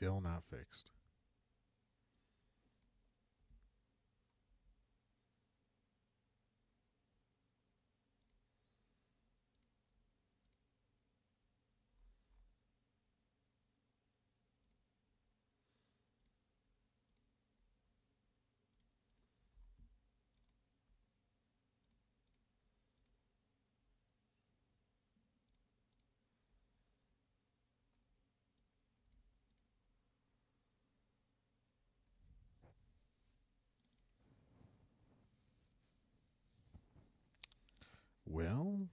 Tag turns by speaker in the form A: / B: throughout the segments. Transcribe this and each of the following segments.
A: Still not fixed. Well,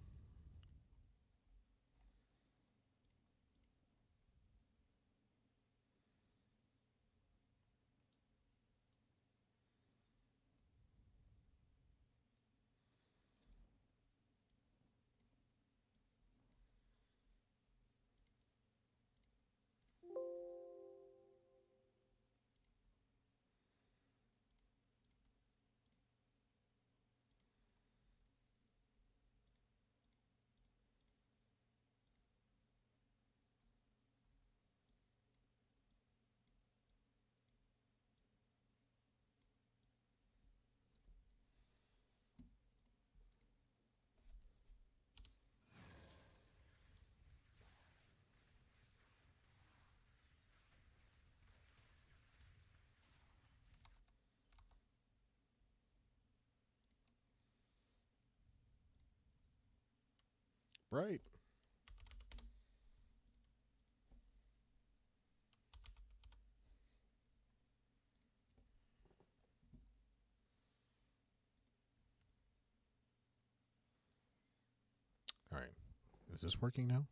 A: right. All right. Is this working now? All right.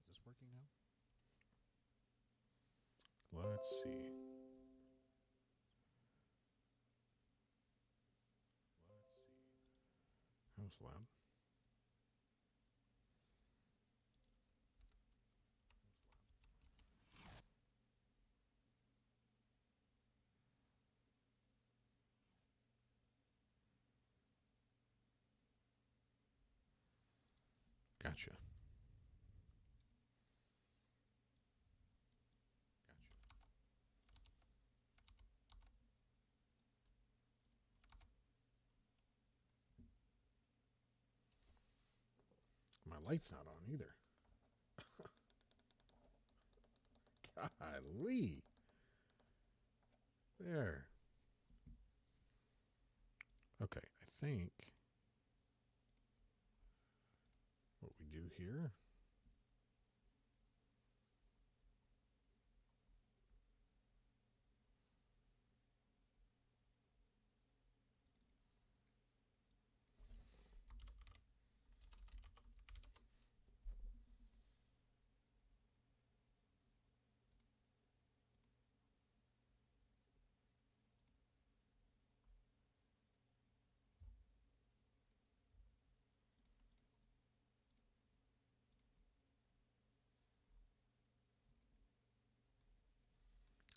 A: Is this working now? Let's see. Let's see. That was loud. Gotcha. Gotcha. My light's not on either. Golly. There. Okay. I think what we do here.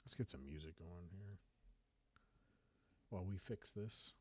A: Let's get some music going here while we fix this.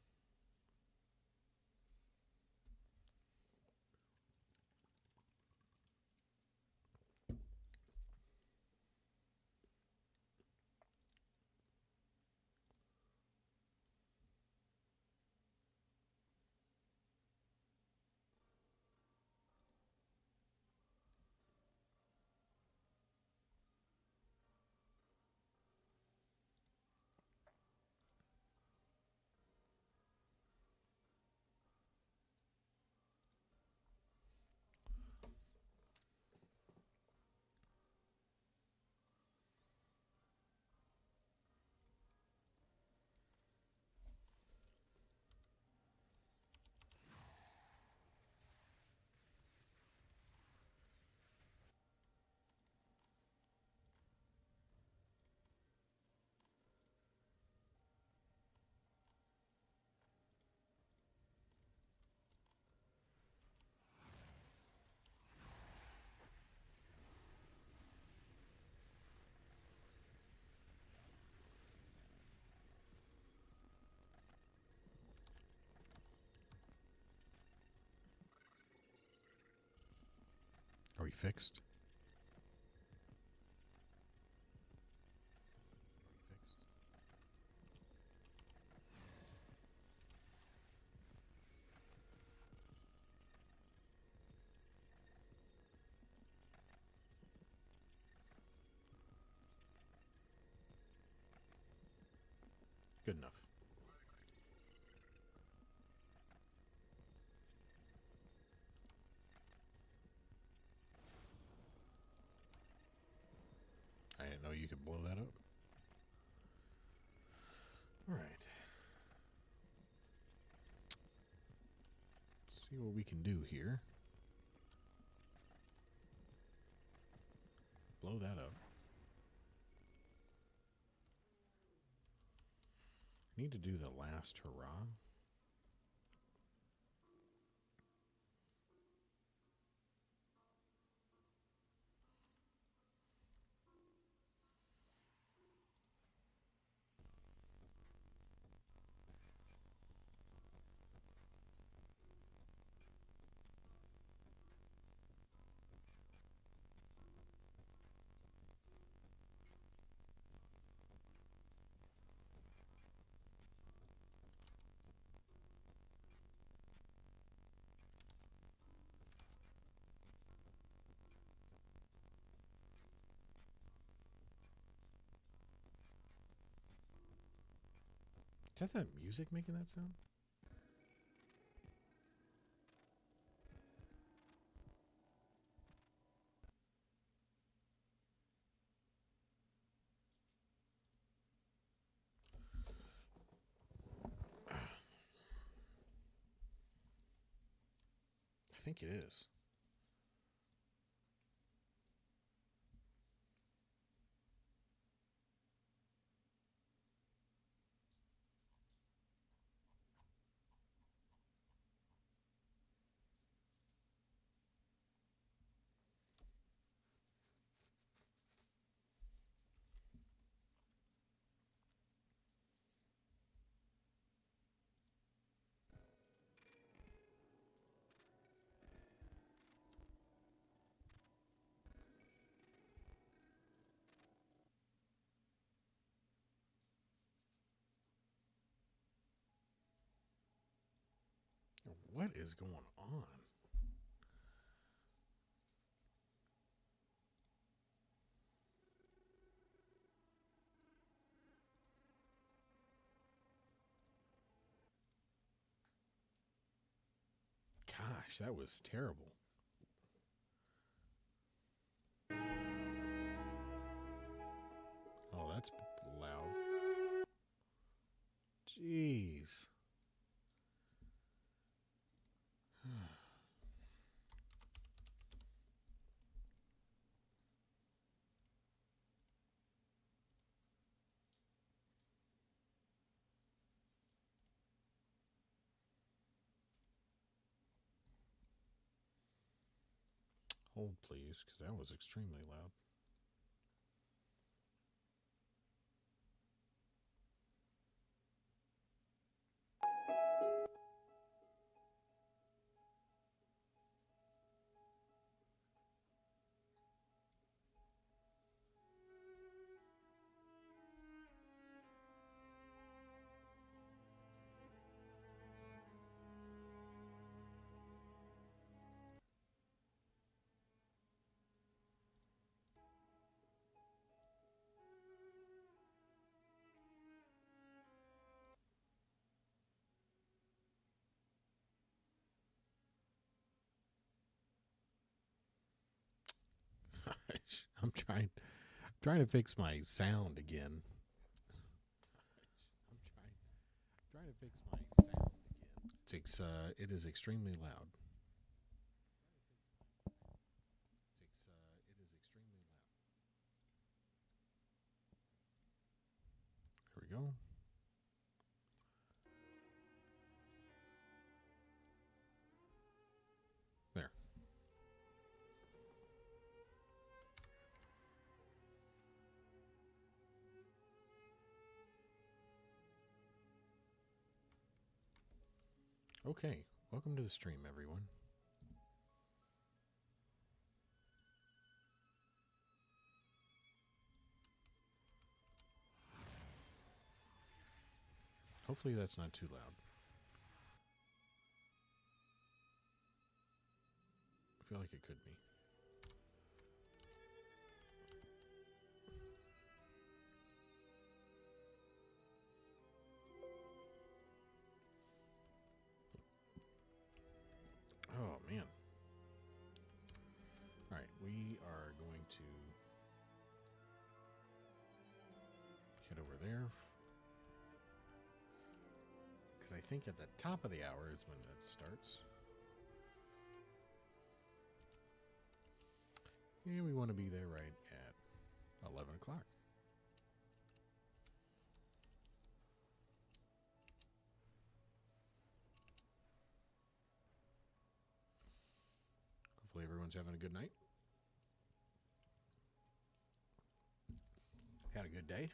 A: Are we fixed? Good enough. I didn't know you could blow that up. All right. Let's see what we can do here. Blow that up. Need to do the last hurrah. Is that music making that sound? I think it is. What is going on? Gosh, that was terrible. Oh, that's loud. Jeez. Hold, please, because that was extremely loud. I'm trying to fix my sound again. I'm trying to fix my sound again. It is extremely loud. It is extremely loud. Here we go. There. Okay, welcome to the stream, everyone. Hopefully that's not too loud. I feel like it could be. Oh, man. All right, we are going to head over there. Because I think at the top of the hour is when that starts. And we want to be there right at 11 o'clock. Hopefully everyone's having a good night. Had a good day.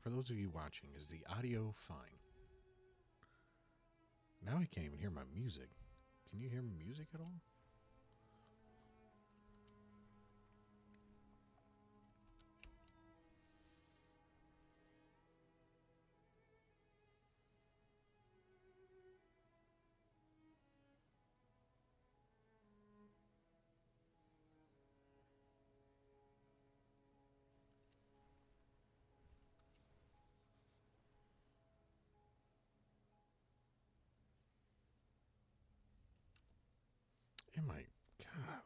A: For those of you watching, is the audio fine? Now I can't even hear my music. Can you hear my music at all? Oh my God.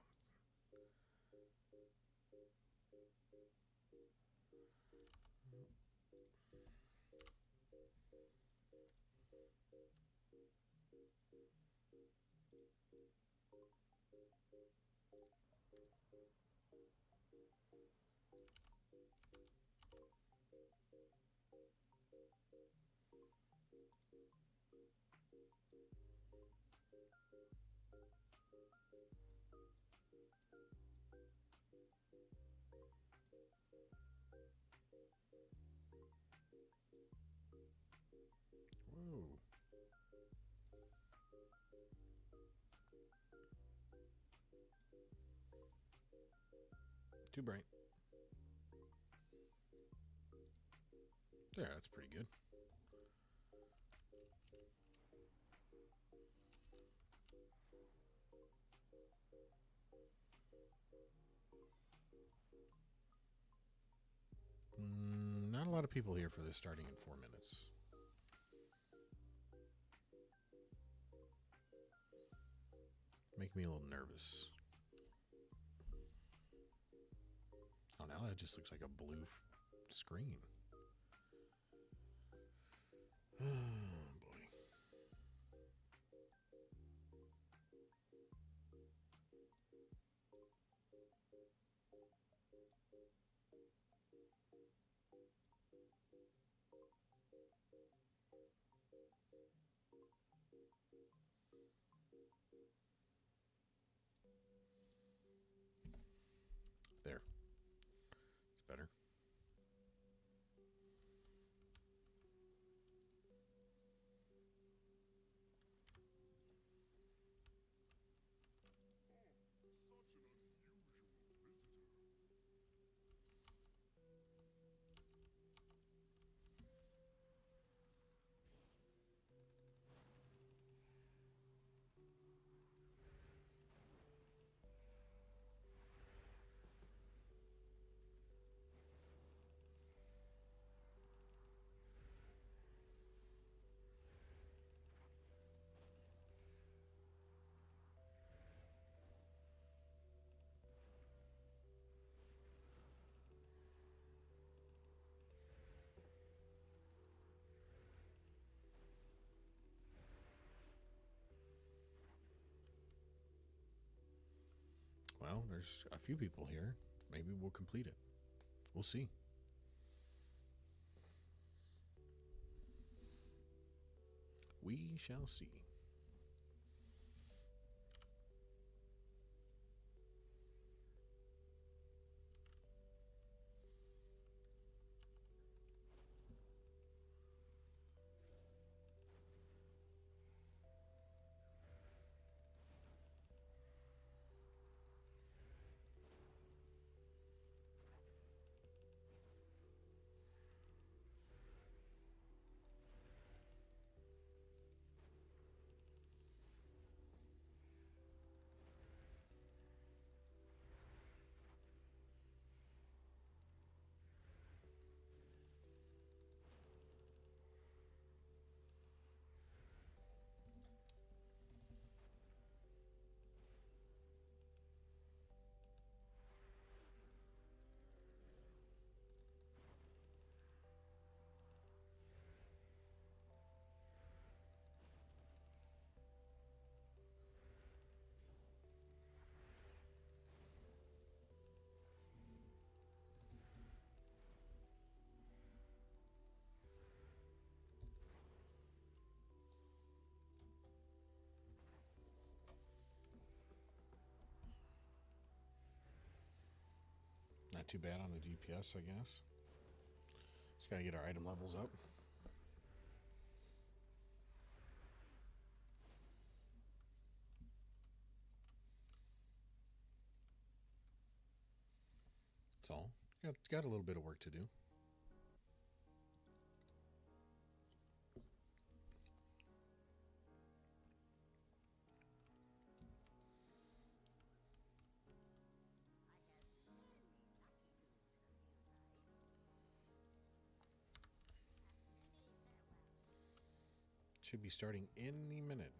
A: Whoa. Too bright. Yeah, that's pretty good. Not a lot of people here for this, starting in 4 minutes. Make me a little nervous. Oh, now that just looks like a blue screen. Oh, boy. There. It's better. Well, there's a few people here. Maybe we'll complete it. We'll see. We shall see. Not too bad on the DPS, I guess. Just gotta get our item levels up. That's all. Got a little bit of work to do. Should be starting any minute.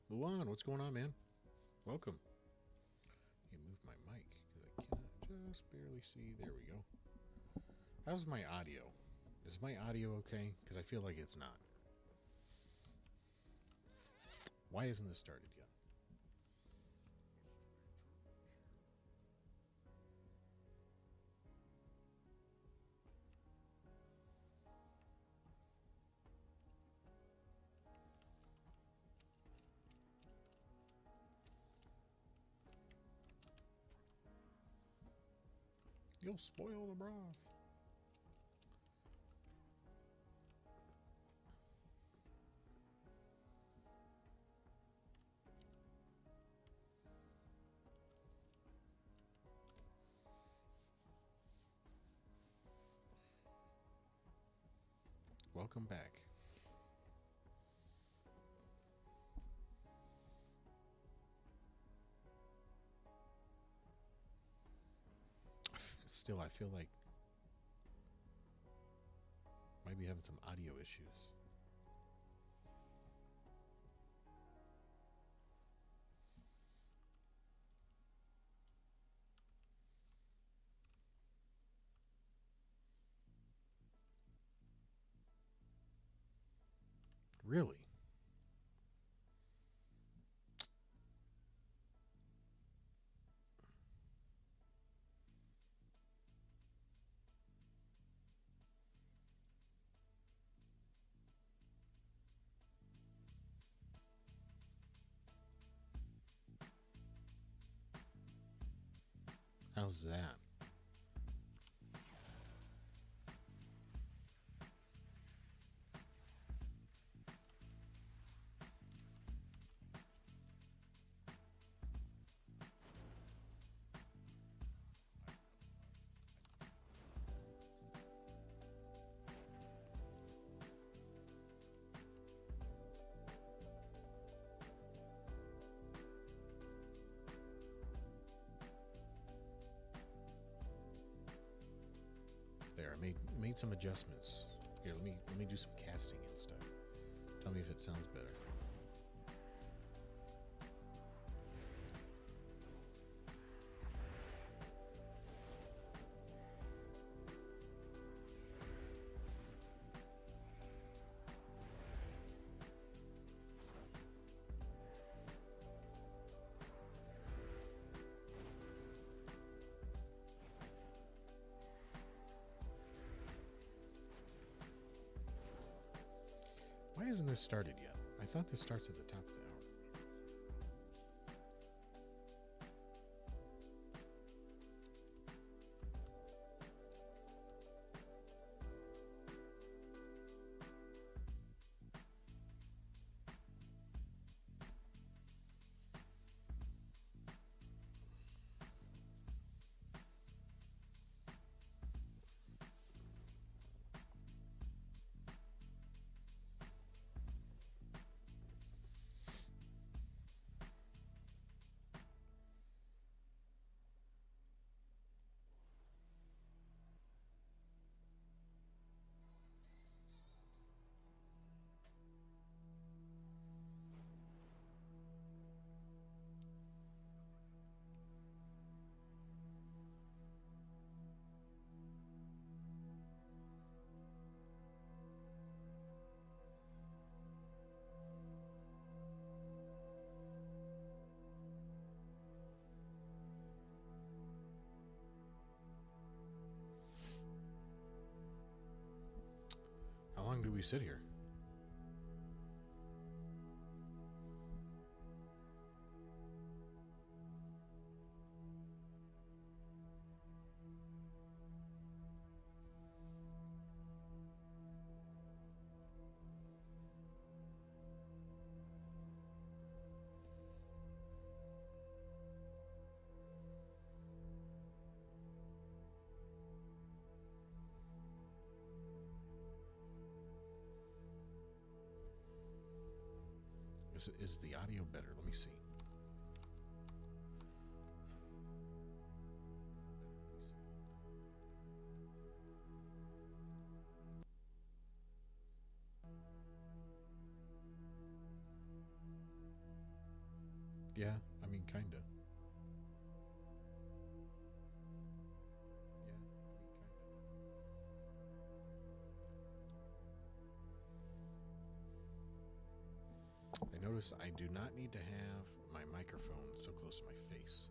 A: Luan, what's going on, man? Welcome. You move my mic because I cannot just barely see. There we go. How's my audio? Is my audio okay? Because I feel like it's not. Why isn't this started yet? You'll spoil the broth. Welcome back. Still, I feel like might be having some audio issues. Really? How's that? There, I made some adjustments. Here, let me do some casting and stuff. Tell me if it sounds better. Why isn't this started yet? I thought this starts at the top of the hour. long do we sit here? Is the audio better? Let me see. Yeah, I mean, kinda. I notice I do not need to have my microphone so close to my face.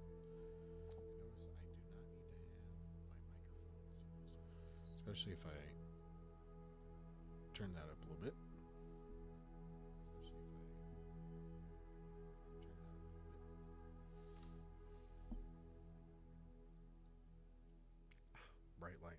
A: Especially if I turn that up a little bit. Bright light.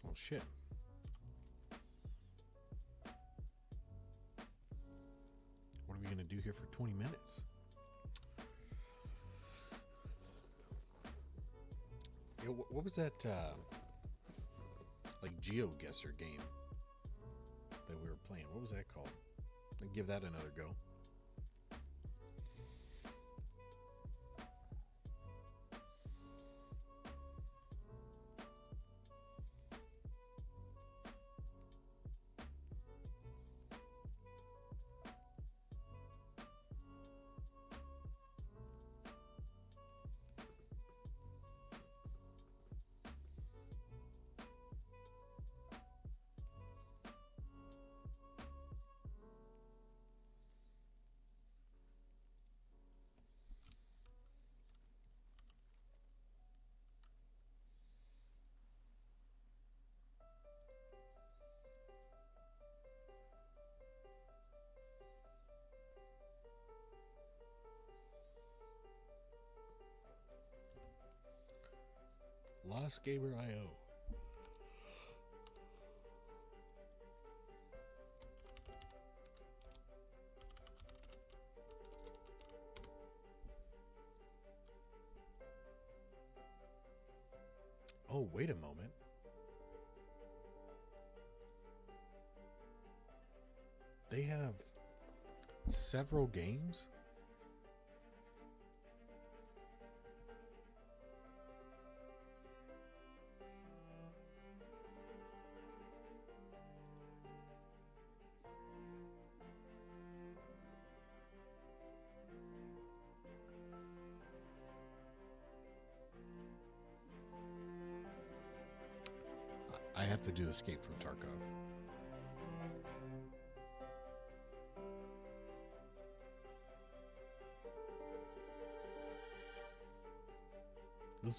A: Oh shit. What are we going to do here for 20 minutes? Yeah, what was that, like, GeoGuessr game that we were playing? What was that called? I'll give that another go. Lost Gamer IO. Oh, wait a moment. They have several games? I have to do Escape from Tarkov.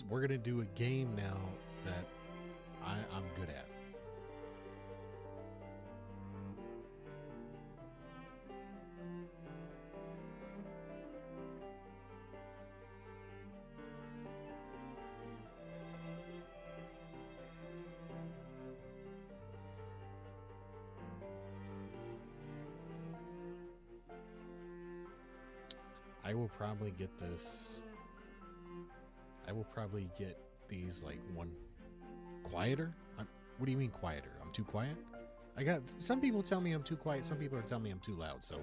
A: We're going to do a game now that I'm good at. I will probably get this. I will probably get these like one quieter. What do you mean quieter? I'm too quiet? I got some people tell me I'm too quiet. Some people are telling me I'm too loud. So,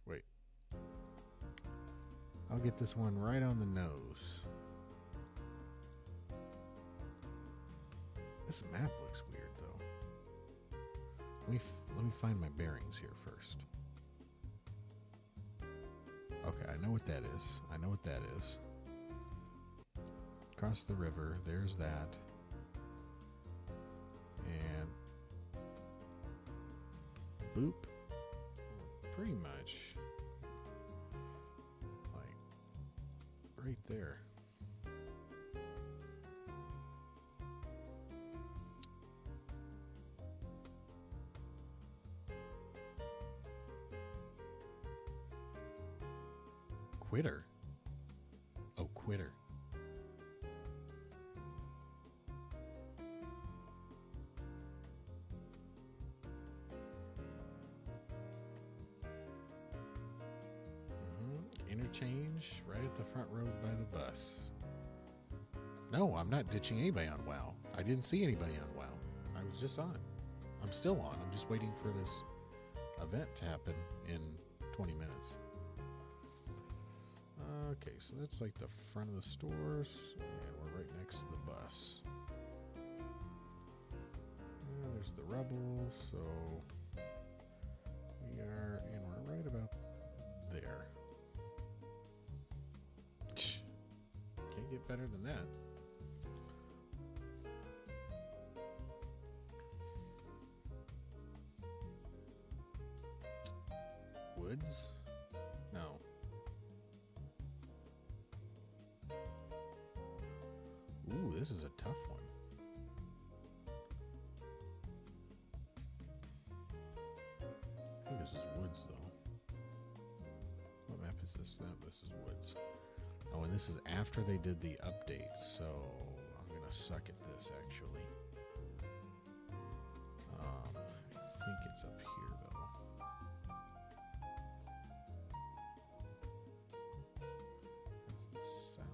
A: wait. I'll get this one right on the nose. This map looks weird though. Let me find my bearings here first. Okay, I know what that is. I know what that is. Across the river, there's that. And boop. Pretty much like right there. Quitter. Oh, quitter. Interchange right at the front road by the bus. No, I'm not ditching anybody on WoW. I didn't see anybody on WoW. I was just on. I'm still on. I'm just waiting for this event to happen in 20 minutes. Okay, so that's like the front of the stores. Yeah, we're right next to the bus. There's the rebels, so we are, and we're right about there. Can't get better than that. Woods? No. Ooh, this is a tough one. I think this is woods, though. What map is this? No, this is woods. Oh, and this is after they did the update, so I'm going to suck at this, actually. I think it's up here, though. That's the south.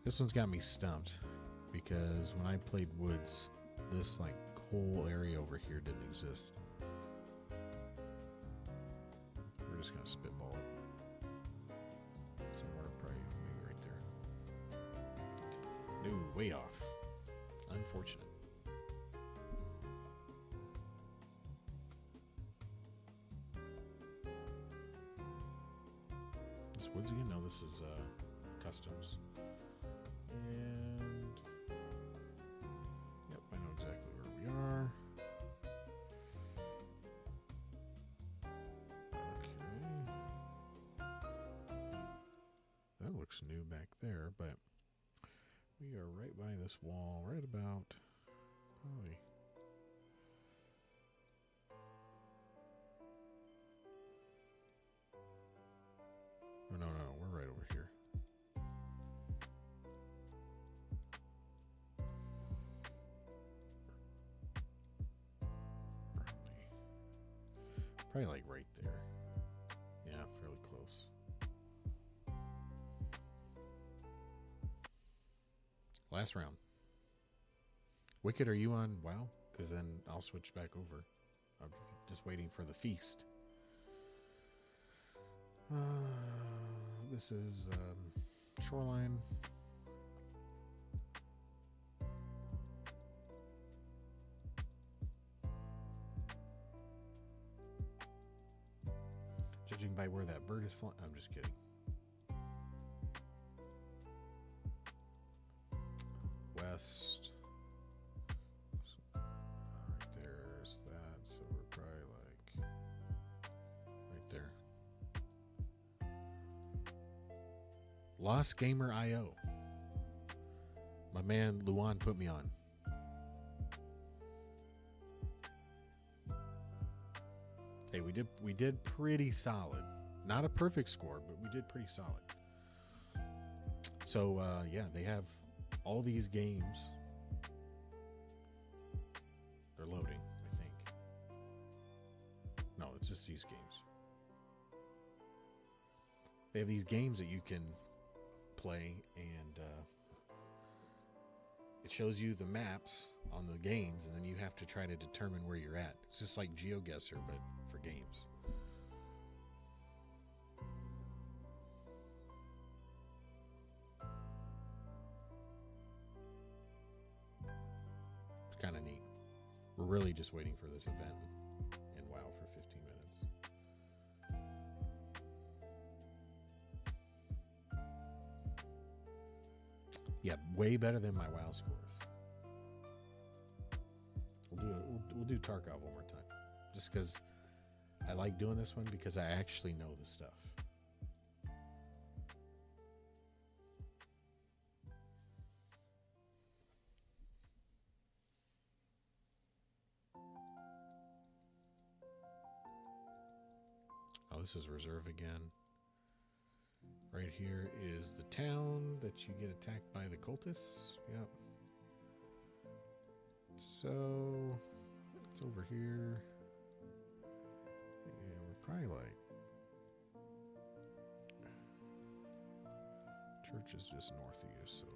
A: This one's got me stumped, because when I played Woods, this like whole area over here didn't exist. We're just gonna spitball it. Somewhere probably maybe right there. No, way off. Unfortunate. This Woods again? No, this is Customs. And yep, I know exactly where we are. Okay. That looks new back there, but we are right by this wall, right about probably. Oh, no, we're right over here. Probably like right there. Yeah, fairly close. Last round. Wicked, are you on WoW? Because then I'll switch back over. I'm just waiting for the feast. This is Shoreline. Judging by where that bird is flying, I'm just kidding. West. Right there's that, so we're probably like right there. Lost Gamer IO. My man Luan put me on. Hey, we did pretty solid. Not a perfect score, but we did pretty solid. So yeah, they have all these games, they're loading, I think. No, it's just these games. They have these games that you can play, and it shows you the maps on the games, and then you have to try to determine where you're at. It's just like GeoGuessr, but for games. It's kind of neat. We're really just waiting for this event in WoW for 15 minutes. Yeah, way better than my WoW scores. We'll do Tarkov one more time, just because I like doing this one because I actually know the stuff. Oh, this is reserve again. Right here is the town that you get attacked by the cultists. Yep. So it's over here. And we're probably like, church is just north of you, so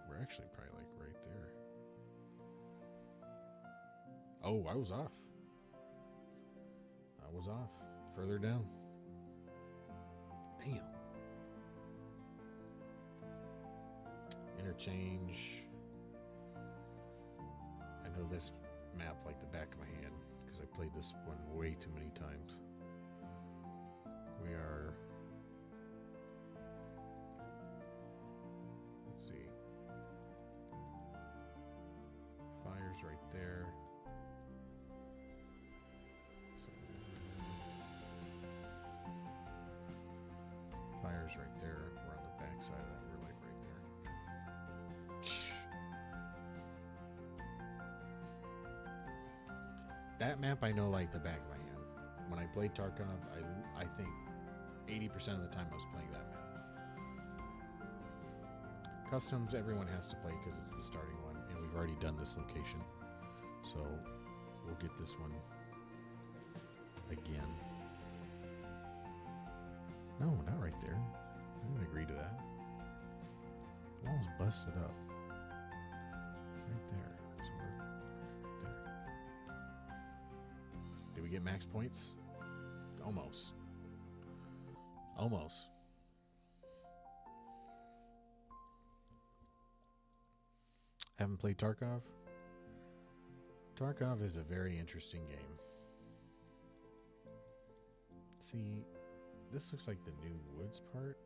A: we're actually probably like right there. Oh, I was off. Further down. Damn. Interchange. I know this map like the back of my hand because I played this one way too many times. We are... Let's see. Fire's right there. Fire's right there. We're on the back side of that. We're like right there. That map I know like the back of my hand. When I played Tarkov, I think 80% of the time I was playing that map. Customs, everyone has to play because it's the starting one, and we've already done this location. So we'll get this one again. No, not right there. I didn't agree to that. The wall's busted up. Right there. So we're there. Did we get max points? Almost. Almost. Haven't played Tarkov? Tarkov is a very interesting game. See, this looks like the new woods part.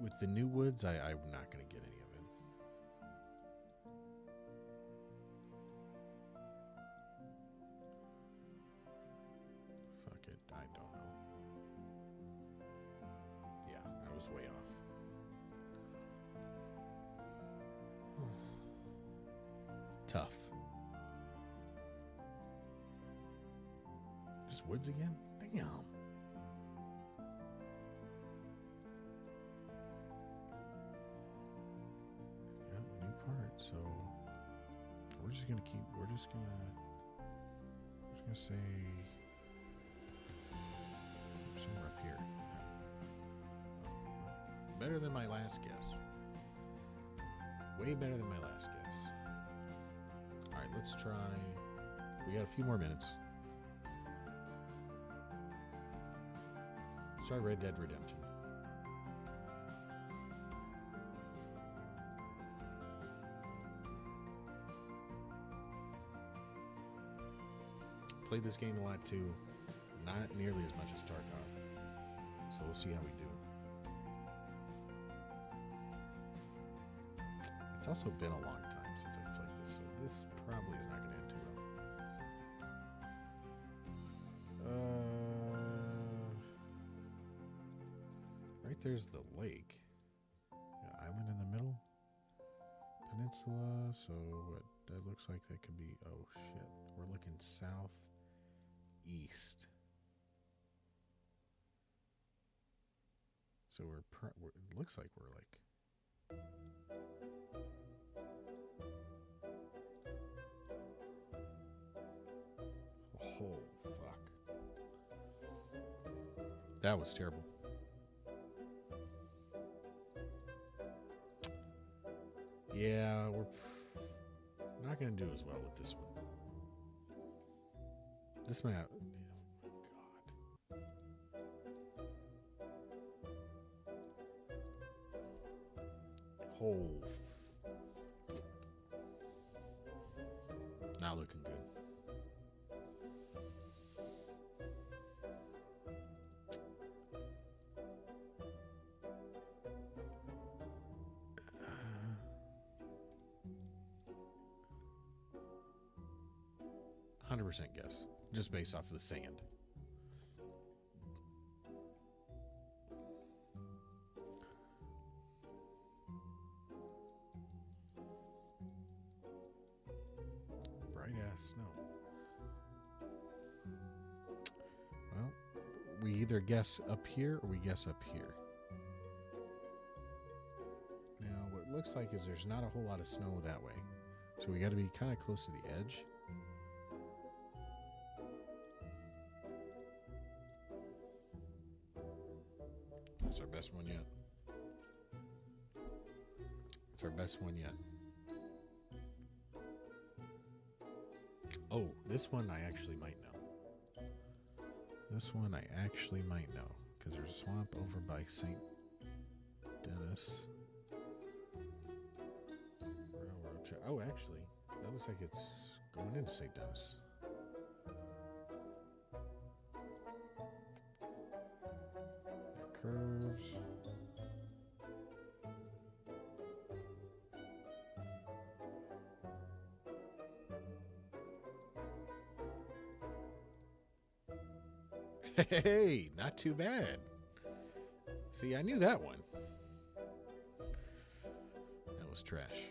A: With the new woods, I'm not going to get any of it. Fuck it, I don't know. Yeah, I was way off. Tough. Just woods again? Damn. Yep, new part. So we're just gonna say somewhere up here. Better than my last guess. Way better than my last guess. All right, let's try. We got a few more minutes. Let's try Red Dead Redemption. Played this game a lot too. Not nearly as much as Tarkov. So we'll see how we do. It's also been a long time since I've played this, so this probably is not going to end too well. Right there's the lake. Got island in the middle. Peninsula, so what that looks like that could be, oh shit. We're looking southeast. So it looks like we're like. Oh, fuck. That was terrible. Yeah, we're not going to do as well with this one. This map. Oh my god. Oh. Not looking good. %, guess, just based off of the sand. Bright ass snow. Well, we either guess up here or we guess up here. Now, what it looks like is there's not a whole lot of snow that way, so we got to be kind of close to the edge. It's our best one yet. It's our best one yet. Oh, this one I actually might know. This one I actually might know. Because there's a swamp over by St. Denis. Railroad track. Oh, actually, that looks like it's going into St. Denis. It curves. Hey, not too bad. See, I knew that one. That was trash.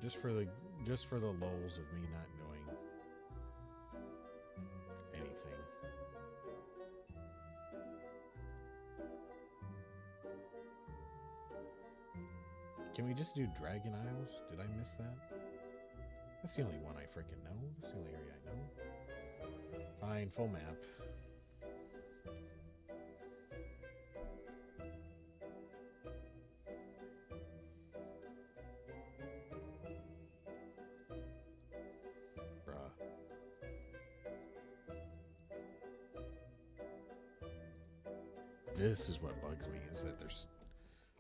A: Just for the lulz of me not knowing anything. Can we just do Dragon Isles? Did I miss that? That's the only one I freaking know. That's the only area I know. Fine, full map. Bruh. This is what bugs me, is that there's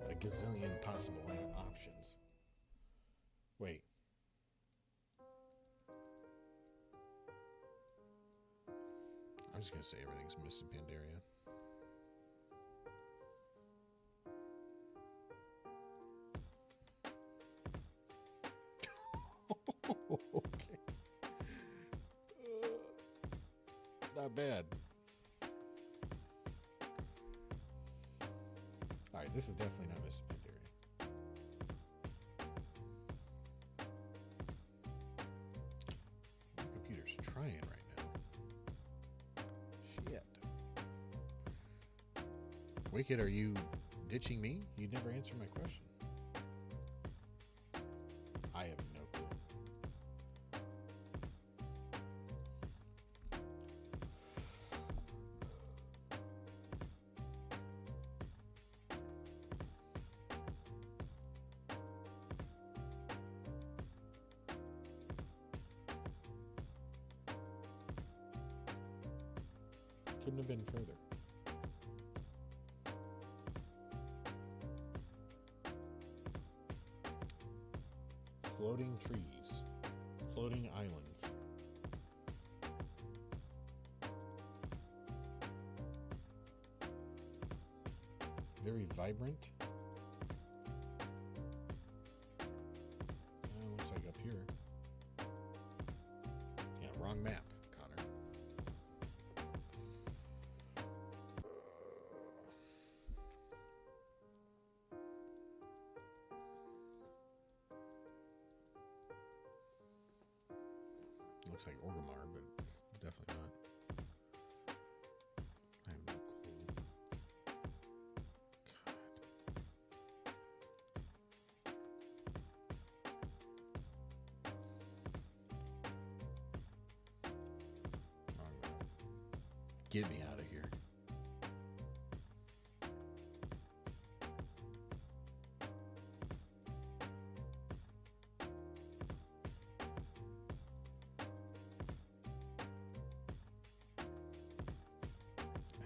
A: a gazillion possible options. Wait. I'm just going to say everything's Mist and Pandaria. Okay. Not bad. Alright, this is definitely not Mist and Pandaria. My computer's trying right now. Shit. Wicked, are you ditching me? You never answered my question. I have no clue. Couldn't have been further. Floating trees. Floating islands. Very vibrant. Looks like up here. Yeah, wrong map, Connor. Looks like Orgrimmar, but it's definitely not. Get me out of here.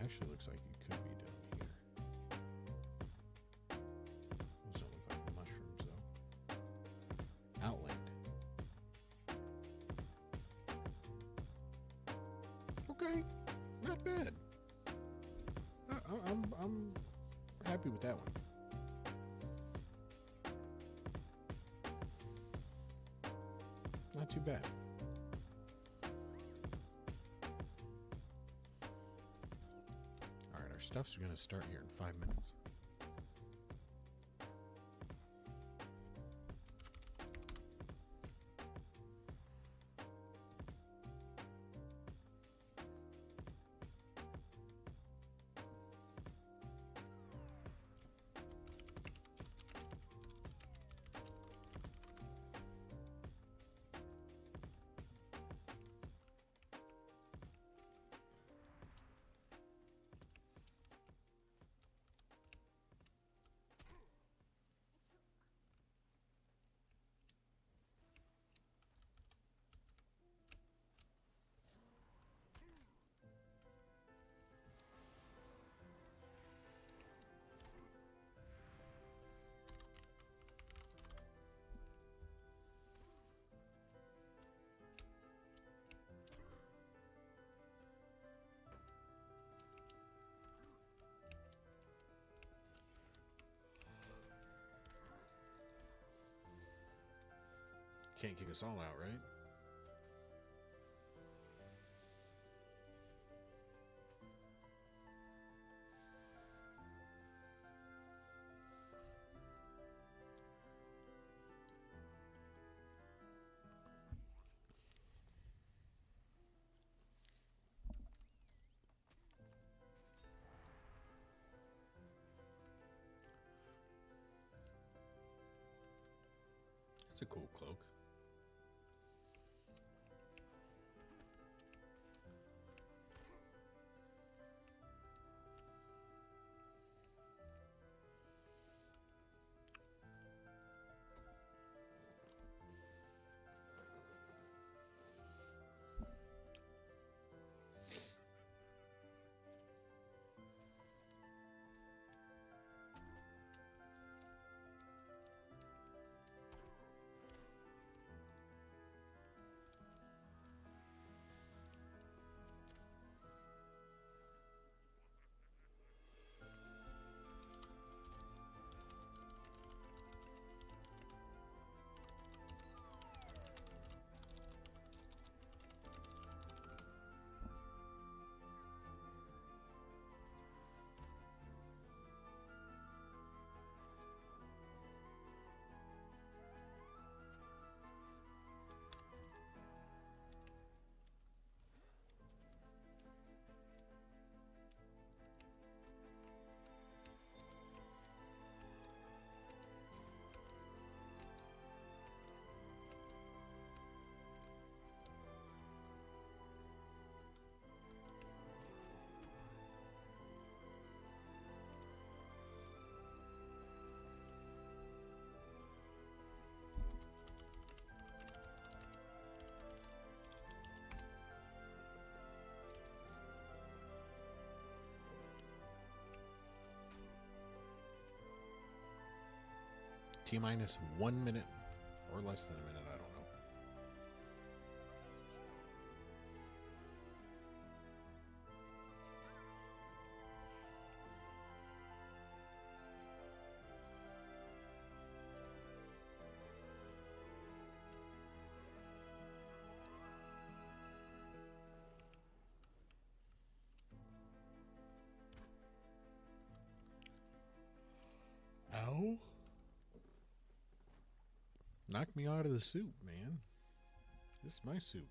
A: Actually looks like it could be down here. Those don't look like mushrooms though. Outland. Okay, not bad. I'm happy with that one. Not too bad. All right, our stuff's going to start here in 5 minutes. Can't kick us all out, right? That's a cool cloak. T-minus 1 minute or less than a minute, I don't know. Ow. Knock me out of the soup, man. This is my soup.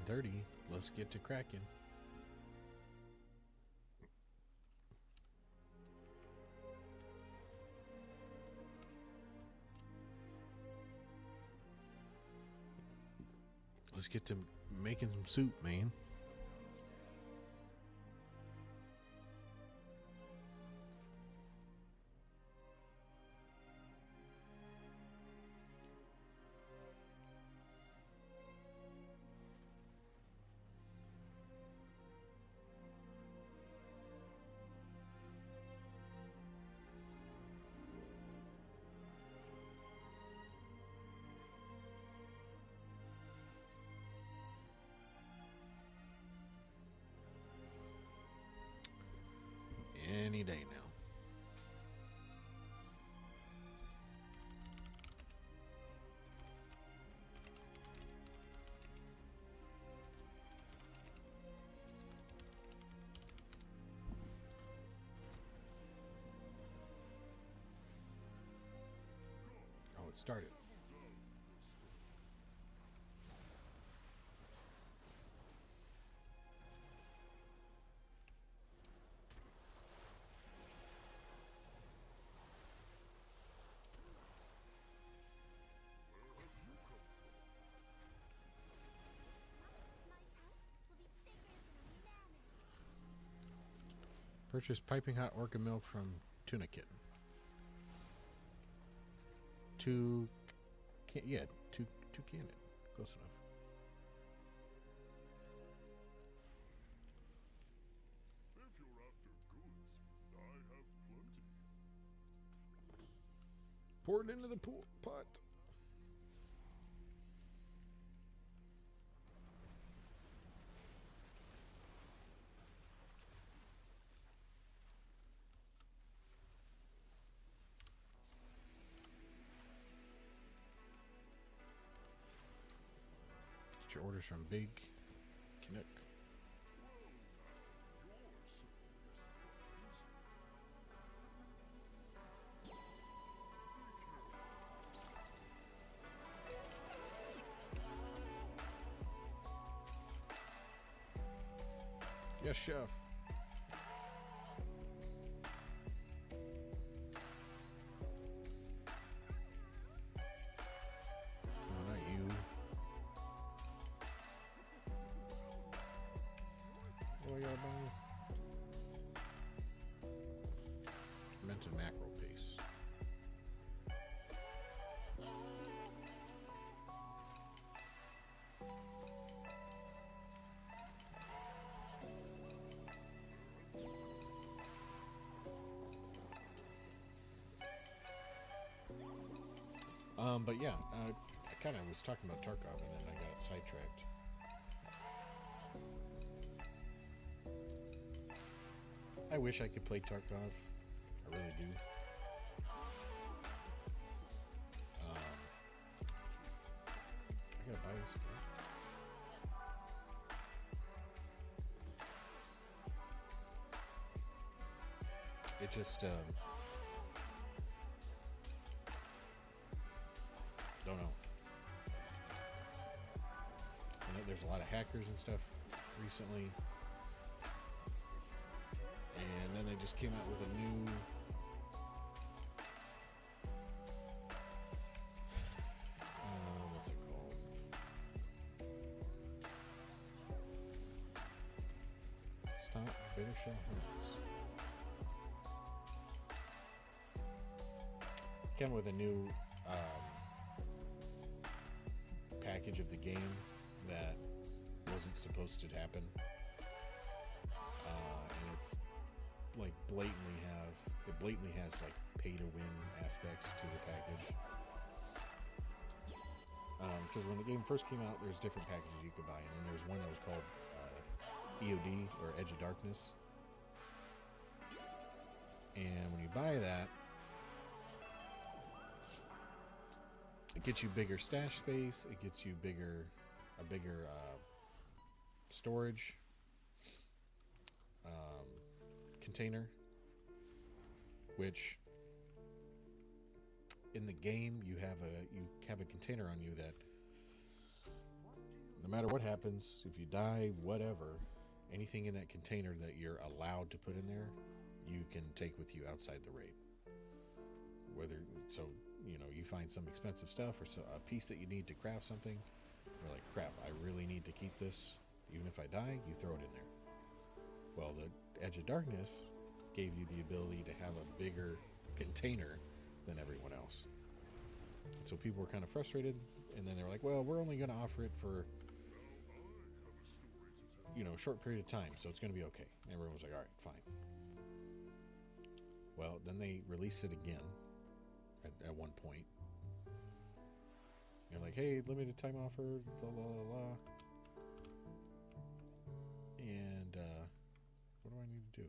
A: 11:30. Let's get to cracking. Let's get to making some soup, man. Any day now. Oh, it started. Purchase piping hot orca milk from Tuna Kitten. Two canned. Close enough.
B: If you're after goods, I have plenty.
A: Pour it into the pot. Get your orders from Big Canuck. Yes, chef. No, not you. Oh, yeah, fermented mackerel paste. But yeah, I kind of was talking about Tarkov and then I got sidetracked. I wish I could play Tarkov. I really do. I gotta buy this again. It just don't know. I know there's a lot of hackers and stuff recently. And then they just came out with a new what's it called? Stop Bitter Shell Hunts. Came with a new package of the game that wasn't supposed to happen, and it's like blatantly has like pay to win aspects to the package. Because when the game first came out, there's different packages you could buy, and then there's one that was called EOD or Edge of Darkness. And when you buy that, it gets you bigger stash space. It gets you a bigger storage container, which in the game you have a container on you that no matter what happens, if you die, whatever, anything in that container that you're allowed to put in there, you can take with you outside the raid. Whether so, you know, you find some expensive stuff or a piece that you need to craft something. You're like, crap, I really need to keep this. Even if I die, you throw it in there. Well, the Edge of Darkness gave you the ability to have a bigger container than everyone else. So people were kind of frustrated, and then they were like, well, we're only going to offer it for, you know, a short period of time, so it's going to be okay. And everyone was like, all right, fine. Well, then they released it again at one point. You're like, hey, limited time offer, blah, blah, blah, blah. And what do I need to do?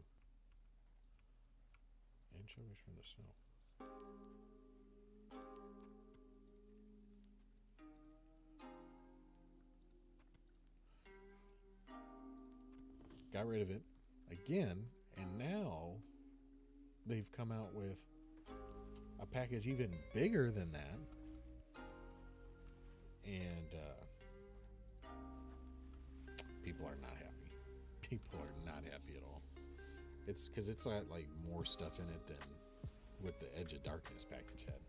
A: Anchovies from the snow. Got rid of it again, and now they've come out with a package even bigger than that. And people are not happy. People are not happy at all. It's because it's got like more stuff in it than what the Edge of Darkness package had.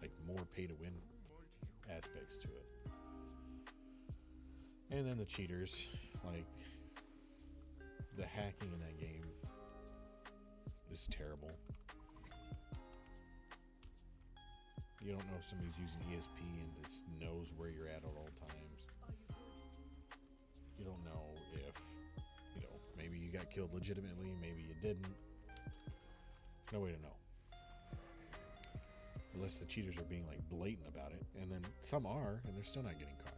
A: Like more pay to win aspects to it. And then the cheaters, like the hacking in that game is terrible. You don't know if somebody's using ESP and just knows where you're at all times. You don't know if, you know, maybe you got killed legitimately, maybe you didn't. No way to know. Unless the cheaters are being like blatant about it. And then some are, and they're still not getting caught.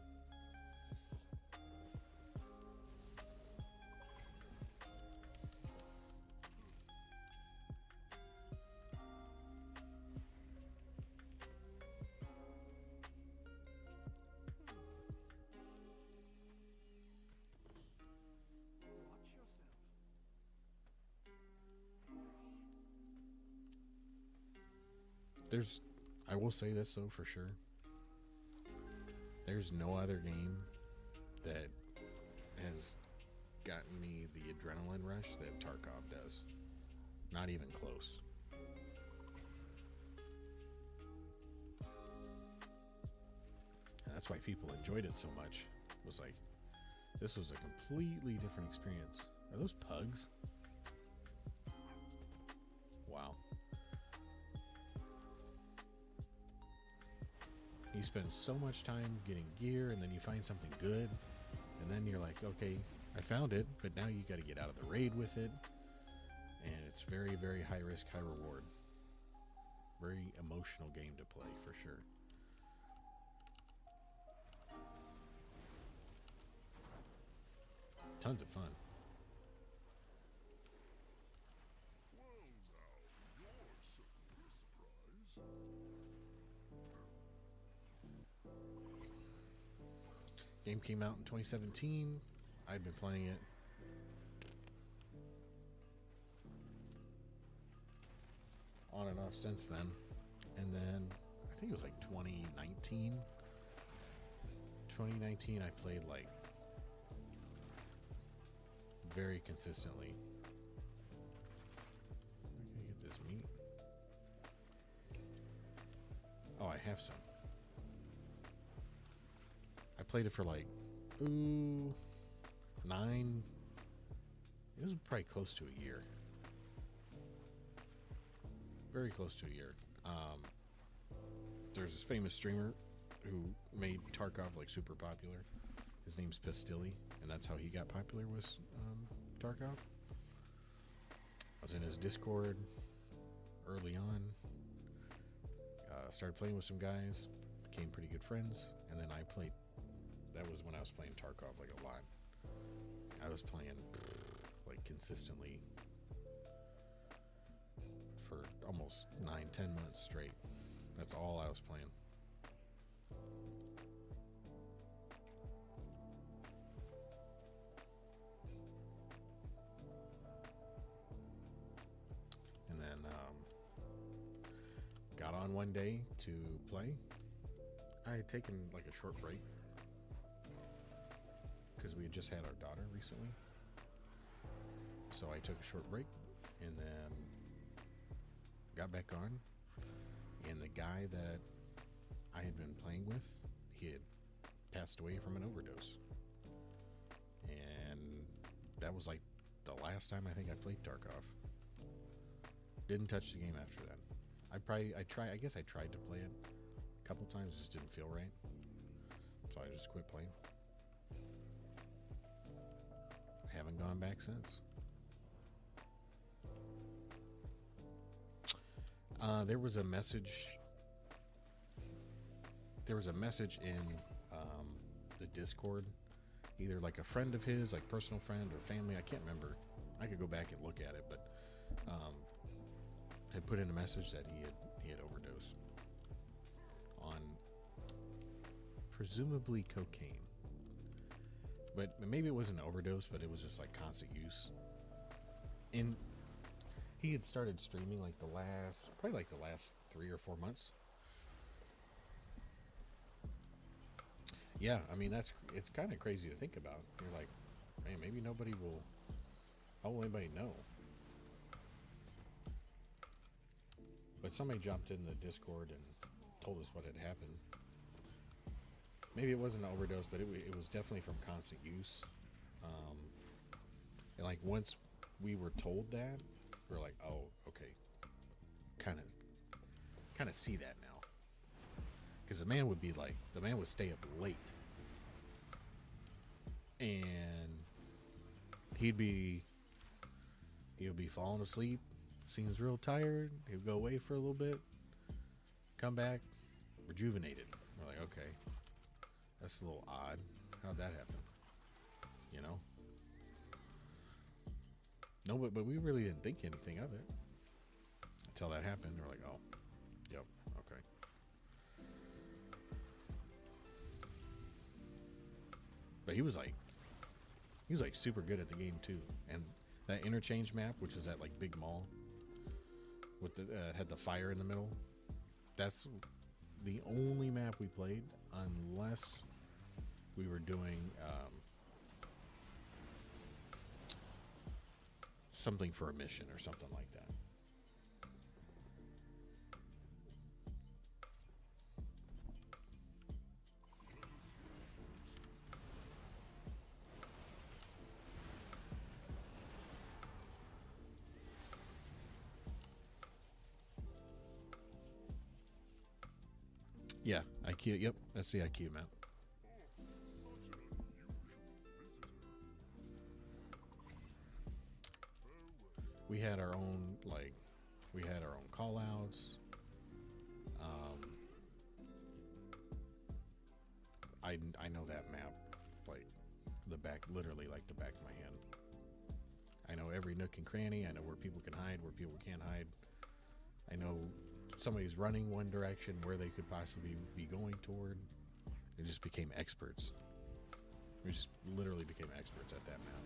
A: I will say this though for sure. There's no other game that has gotten me the adrenaline rush that Tarkov does. Not even close. And that's why people enjoyed it so much. It was like, this was a completely different experience. Are those pugs? Wow. You spend so much time getting gear, and then you find something good, and then you're like, okay, I found it, but now you got to get out of the raid with it, and it's very, very high risk, high reward. Very emotional game to play, for sure. Tons of fun. Game came out in 2017. I've been playing it. On and off since then. And then I think it was like 2019. 2019 I played like very consistently. Where can I get this meat? Oh, I have some. I played it for like, 9. It was probably close to a year. Very close to a year. There's this famous streamer who made Tarkov like super popular. His name's Pistilli, and that's how he got popular, was Tarkov. I was in his Discord early on. Started playing with some guys, became pretty good friends, and then I played. That was when I was playing Tarkov like a lot. I was playing like consistently for almost 9-10 months straight. That's all I was playing. And then got on one day to play. I had taken like a short break. had just had our daughter recently, so I took a short break and then got back on. And the guy that I had been playing with, he had passed away from an overdose. And that was like the last time I think I played Tarkov. Didn't touch the game after that. I guess I tried to play it a couple times, just didn't feel right. So I just quit playing. I haven't gone back since. There was a message. There was a message in the Discord, either like a friend of his, like personal friend or family. I can't remember. I could go back and look at it, but had put in a message that he had overdosed on presumably cocaine. But maybe it wasn't an overdose, but it was just like constant use. And he had started streaming like probably the last 3 or 4 months. Yeah, I mean it's kind of crazy to think about. You're like, man, maybe nobody will. How will anybody know? But somebody jumped in the Discord and told us what had happened. Maybe it wasn't an overdose, but it was definitely from constant use. And like once we were told that, we were like, oh, okay, kind of see that now. Because the man would stay up late, and he'd be falling asleep, seems real tired. He'd go away for a little bit, come back, rejuvenated. We're like, okay, that's a little odd. How'd that happen? You know? No, but we really didn't think anything of it until that happened. We're like, oh, yep, okay. But he was like super good at the game too. And that interchange map, which is that like big mall with the had the fire in the middle, that's the only map we played unless we were doing something for a mission or something like that. Yeah, IKEA. Yep, that's the IKEA map. We had our own call outs. I know that map like literally like the back of my hand. I know every nook and cranny. I know where people can hide, where people can't hide. I know somebody's running one direction, where they could possibly be going toward. They just became experts. We just literally became experts at that map.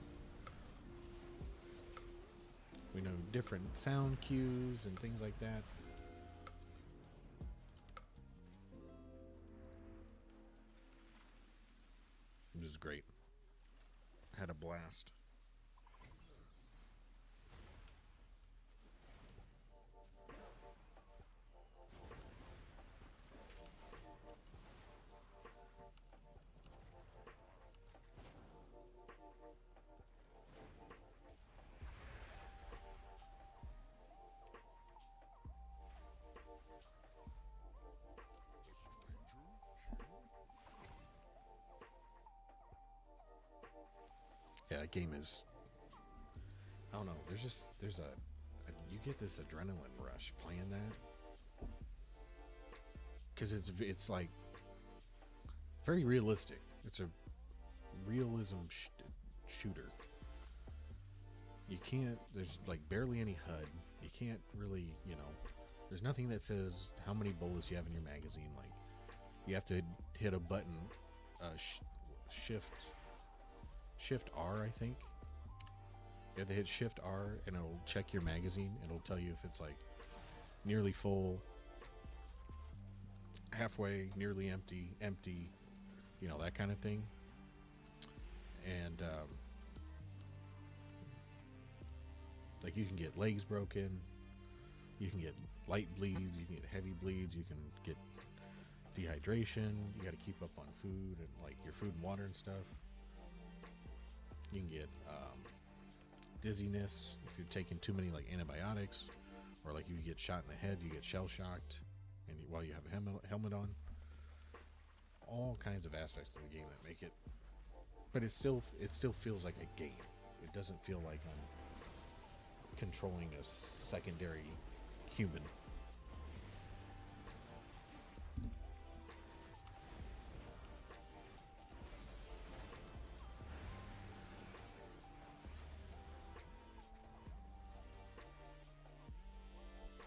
A: We know different sound cues and things like that. It was great. Had a blast. Yeah, that game is, I don't know, there's a you get this adrenaline rush playing that, because it's like very realistic. It's a realism shooter. You can't, there's like barely any HUD. You can't really, there's nothing that says how many bullets you have in your magazine. Like, you have to hit a button, Shift R, I think. You have to hit Shift R and it'll check your magazine. It'll tell you if it's like nearly full, halfway, nearly empty, that kind of thing. And Like you can get legs broken, you can get light bleeds, you can get heavy bleeds, you can get dehydration. You got to keep up on food and like your food and water and stuff. You can get dizziness if you're taking too many like antibiotics, or like you get shot in the head, you get shell shocked, and while you have a helmet on. All kinds of aspects of the game that make it, but it still feels like a game. It doesn't feel like I'm controlling a secondary human.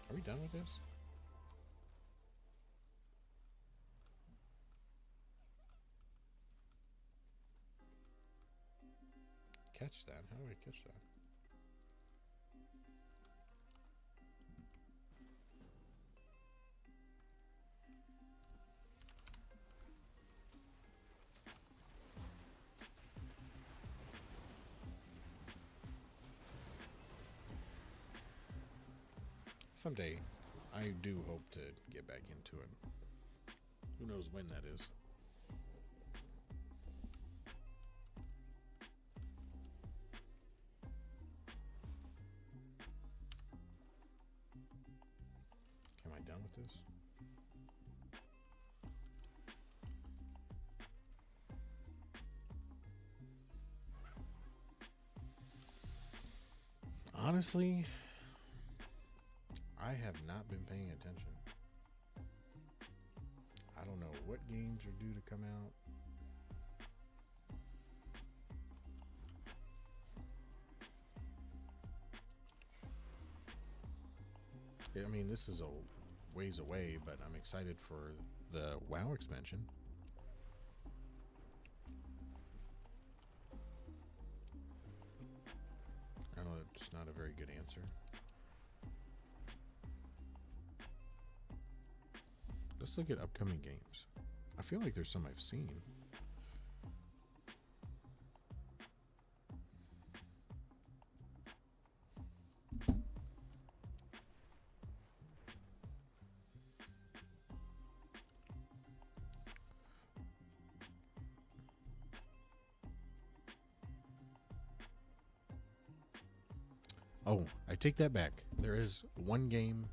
A: Are we done with this? Catch that? How do I catch that? Someday, I do hope to get back into it. Who knows when that is? Am I done with this? Honestly, I have not been paying attention. I don't know what games are due to come out. I mean, this is a ways away, but I'm excited for the WoW expansion. I know it's not a very good answer. Let's look at upcoming games. I feel like there's some I've seen. Oh, I take that back. There is one game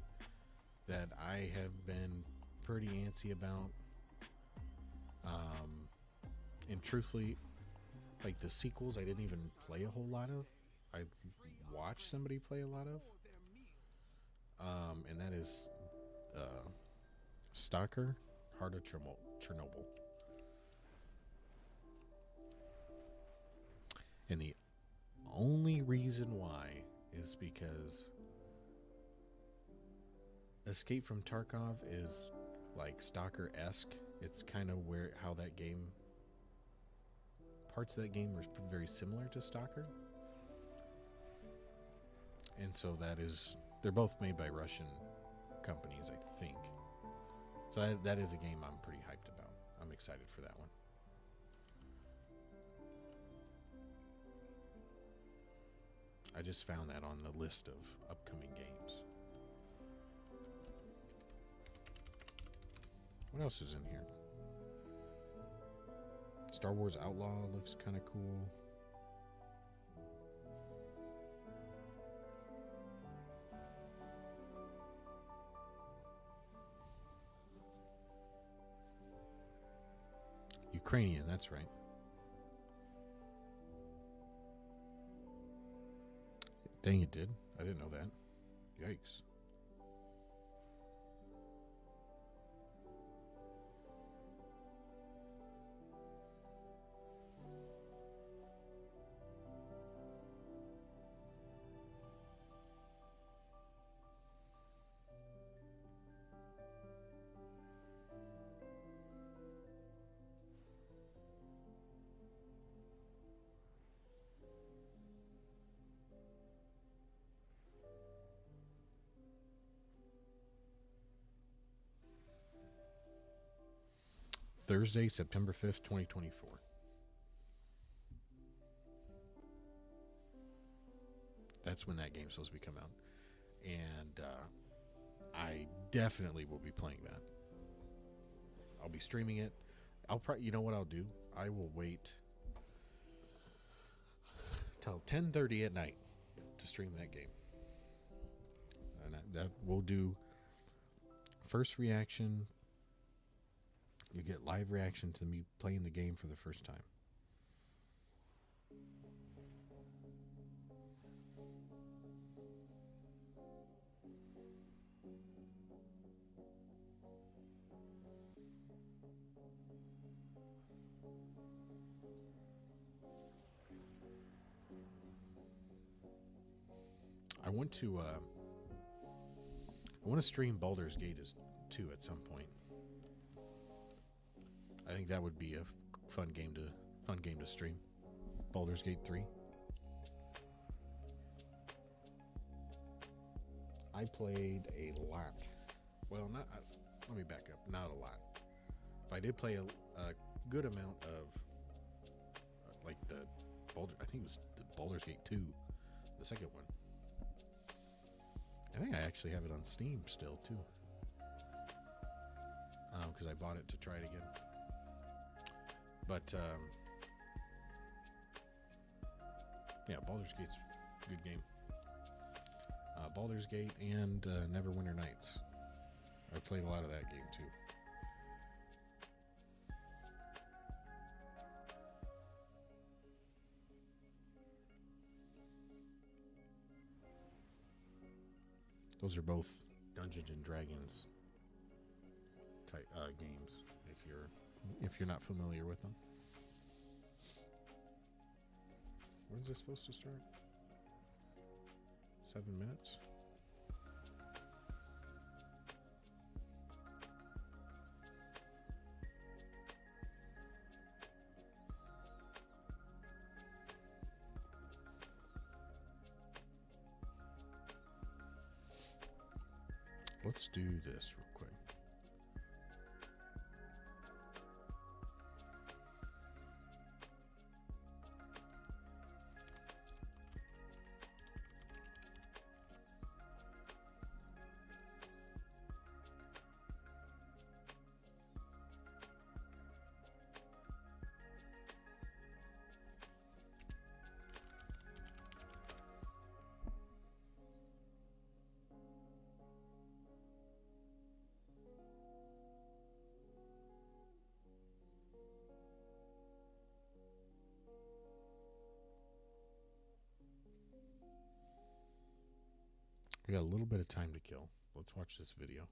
A: that I have been pretty antsy about. And truthfully, like the sequels, I didn't even play a whole lot of. I watched somebody play a lot of. And that is Stalker, Heart of Chernobyl. And the only reason why is because Escape from Tarkov is like Stalker-esque. It's kind of how that game, parts of that game were very similar to Stalker. And so they're both made by Russian companies, I think. So that is a game I'm pretty hyped about. I'm excited for that one. I just found that on the list of upcoming games. What else is in here? Star Wars Outlaw looks kind of cool. Ukrainian, that's right. Dang, it did. I didn't know that. Yikes. Thursday, September 5th, 2024. That's when that game's supposed to be come out, and I definitely will be playing that. I'll be streaming it. I'll probably, you know what I'll do? I will wait till 10:30 at night to stream that game, and that we'll do first reaction. You get live reaction to me playing the game for the first time. I want to stream Baldur's Gate 2 at some point. I think that would be a fun game to stream. Baldur's Gate 3. I played a lot. Well, not. Let me back up. Not a lot. But I did play a good amount of like the I think it was the Baldur's Gate 2, the second one. I think I actually have it on Steam still too, because I bought it to try it again. But yeah, Baldur's Gate's a good game. Baldur's Gate and Neverwinter Nights. I played a lot of that game too. Those are both Dungeons and Dragons type games. If you're not familiar with them. When is this supposed to start? 7 minutes. Let's do this real quick. We got a little bit of time to kill. Let's watch this video.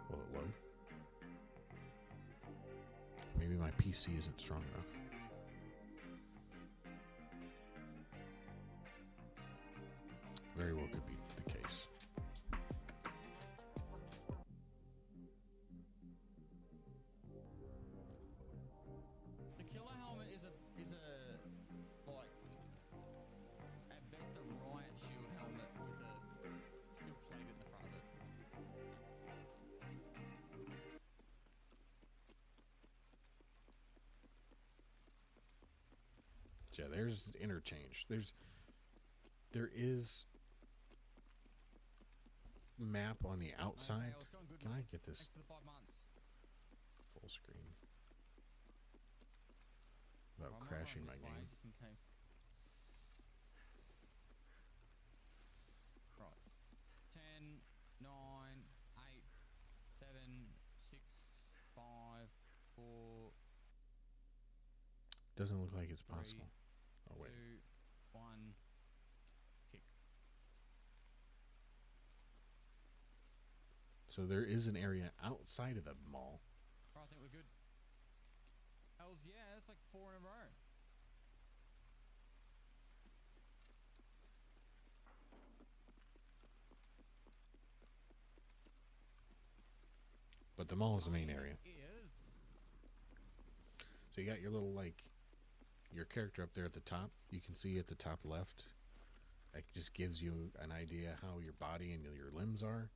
A: Will it load? Maybe my PC isn't strong enough. Very well could be the case. Yeah, there's interchange. There is map on the outside. Can I get this full screen without crashing my game?
C: Right. 10, 9, 8, 7, 6, 5, 4.
A: Doesn't look like it's possible. Oh wait.
C: 2, 1, kick.
A: So there is an area outside of the mall.
C: I think we're good. Hells yeah, that's like 4 in a row.
A: But the mall is the main area.
C: It is.
A: So you got your little your character up there at the top. You can see at the top left. That just gives you an idea how your body and your limbs are.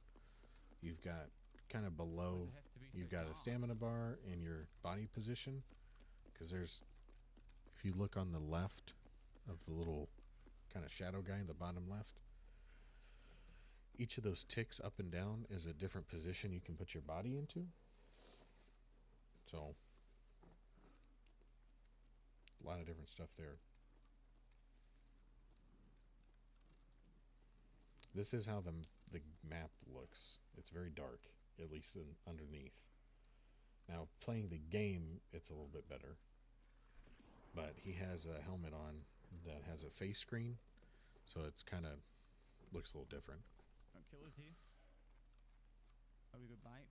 A: you've got kind of below,
C: Why'd it have to be so
A: you've got a
C: dark?
A: stamina bar in your body position. Because there's, if you look on the left of the little kind of shadow guy in the bottom left, each of those ticks up and down is a different position you can put your body into. So, a lot of different stuff there. This is how the map looks. It's very dark, at least underneath. Now, playing the game, it's a little bit better. But he has a helmet on that has a face screen, so it's kind of looks a little different.
C: No killers here. Are we good, mate?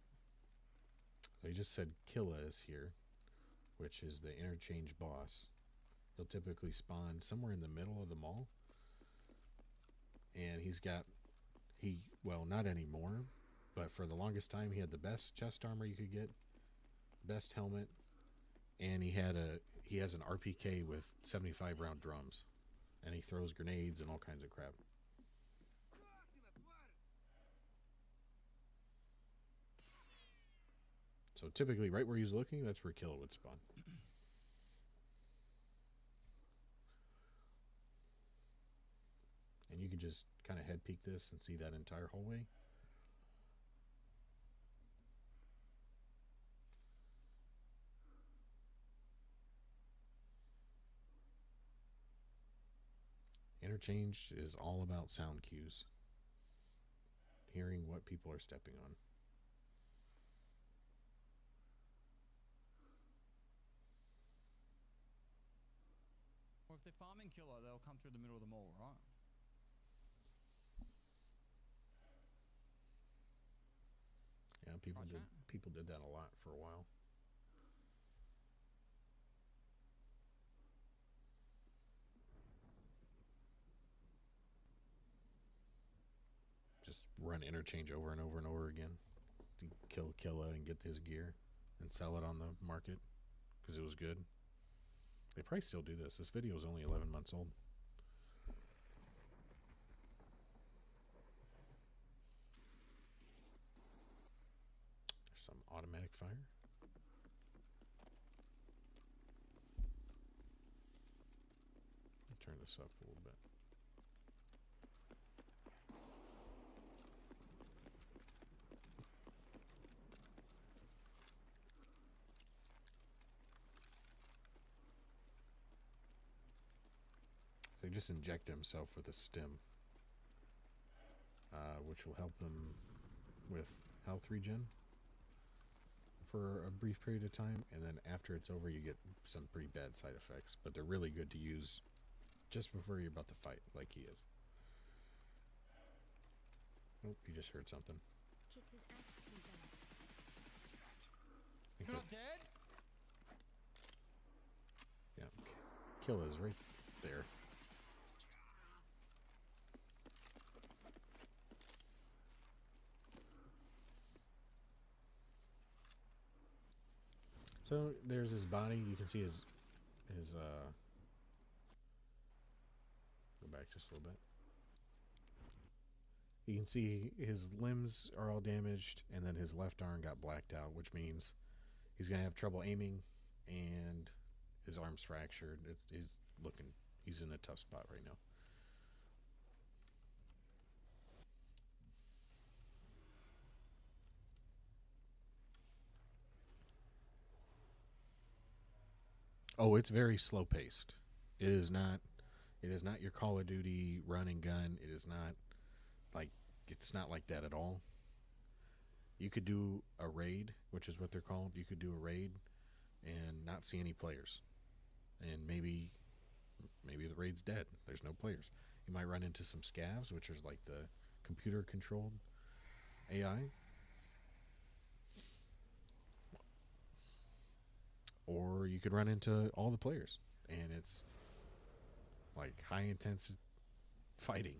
A: So he just said Killa is here, which is the interchange boss. He'll typically spawn somewhere in the middle of the mall. And well, not anymore, but for the longest time he had the best chest armor you could get, best helmet, and he has an RPK with 75 round drums, and he throws grenades and all kinds of crap. So typically right where he's looking, that's where Killa would spawn. And you can just kind of head peek this and see that entire hallway. Interchange is all about sound cues. Hearing what people are stepping on.
C: Or if they're farming killer, they'll come through the middle of the mall, right?
A: Yeah, people did that a lot for a while. Just run interchange over and over and over again to kill Killa and get his gear and sell it on the market because it was good. They probably still do this. This video is only 11 months old. There's some automatic fire. I'll turn this up a little bit. They just inject himself with a stim, which will help them with health regen for a brief period of time, and then after it's over you get some pretty bad side effects, but they're really good to use just before you're about to fight, like he is. Oh, you just heard something.
C: You're not dead?
A: Yeah, Killa's right there. So there's his body. You can see his go back just a little bit. You can see his limbs are all damaged, and then his left arm got blacked out, which means he's gonna have trouble aiming, and his arm's fractured. He's in a tough spot right now. Oh, it's very slow paced. It is not your Call of Duty run and gun. It's not like that at all. You could do a raid, which is what they're called. You could do a raid and not see any players. And maybe the raid's dead. There's no players. You might run into some scavs, which is like the computer controlled AI. Or you could run into all the players, and it's like high intense fighting.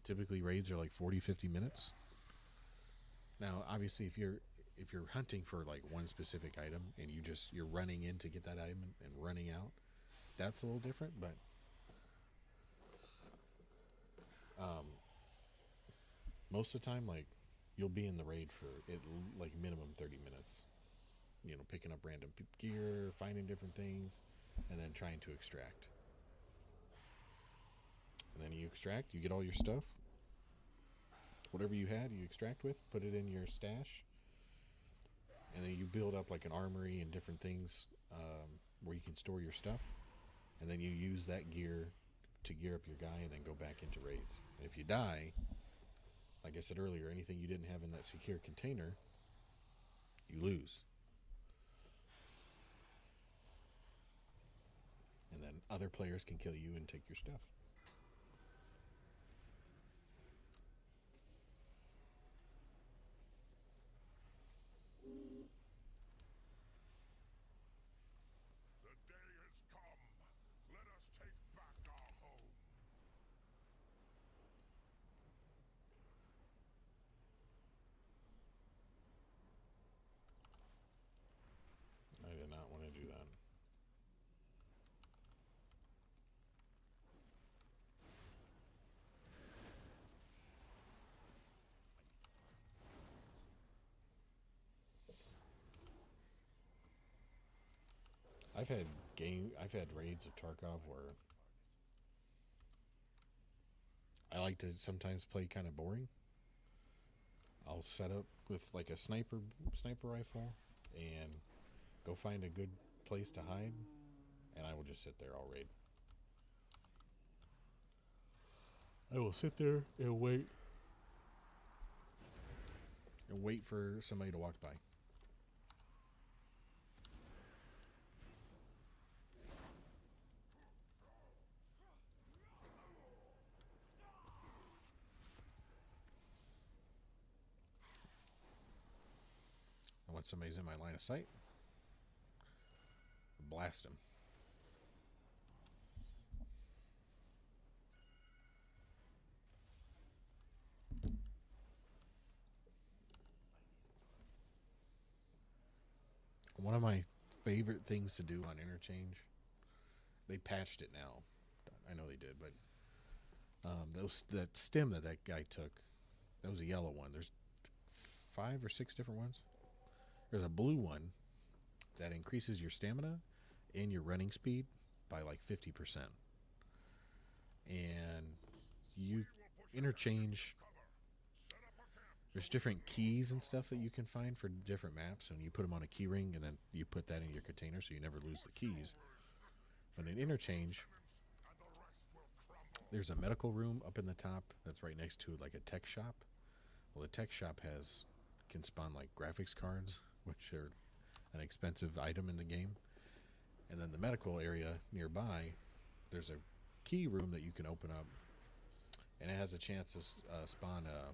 A: Typically raids are like 40-50 minutes. Now obviously if you're if you're hunting for like one specific item and you're running in to get that item and running out, that's a little different. But most of the time, like, you'll be in the raid for like minimum 30 minutes, picking up random gear, finding different things, and then trying to extract. And then you extract, you get all your stuff, whatever you had, you extract with, put it in your stash, and then you build up like an armory and different things where you can store your stuff, and then you use that gear to gear up your guy and then go back into raids. And if you die, like I said earlier, anything you didn't have in that secure container, you lose. And then other players can kill you and take your stuff.
B: The day has come. Let us take back our home.
A: I did not want to do that. I've had raids of Tarkov where I like to sometimes play kind of boring. I'll set up with like a sniper rifle and go find a good place to hide, and I will just sit there all raid. I will sit there and wait for somebody to walk by. And when somebody's in my line of sight, blast them. One of my favorite things to do on Interchange, they patched it now. I know they did, but that stem that guy took, that was a yellow one. There's 5 or 6 different ones. There's a blue one that increases your stamina and your running speed by like 50%. And you interchange. There's different keys and stuff that you can find for different maps, and you put them on a key ring, and then you put that in your container so you never lose the keys. But in Interchange, there's a medical room up in the top that's right next to like a tech shop. Well, the tech shop can spawn like graphics cards, which are an expensive item in the game. And then the medical area nearby, there's a key room that you can open up, and it has a chance to spawn a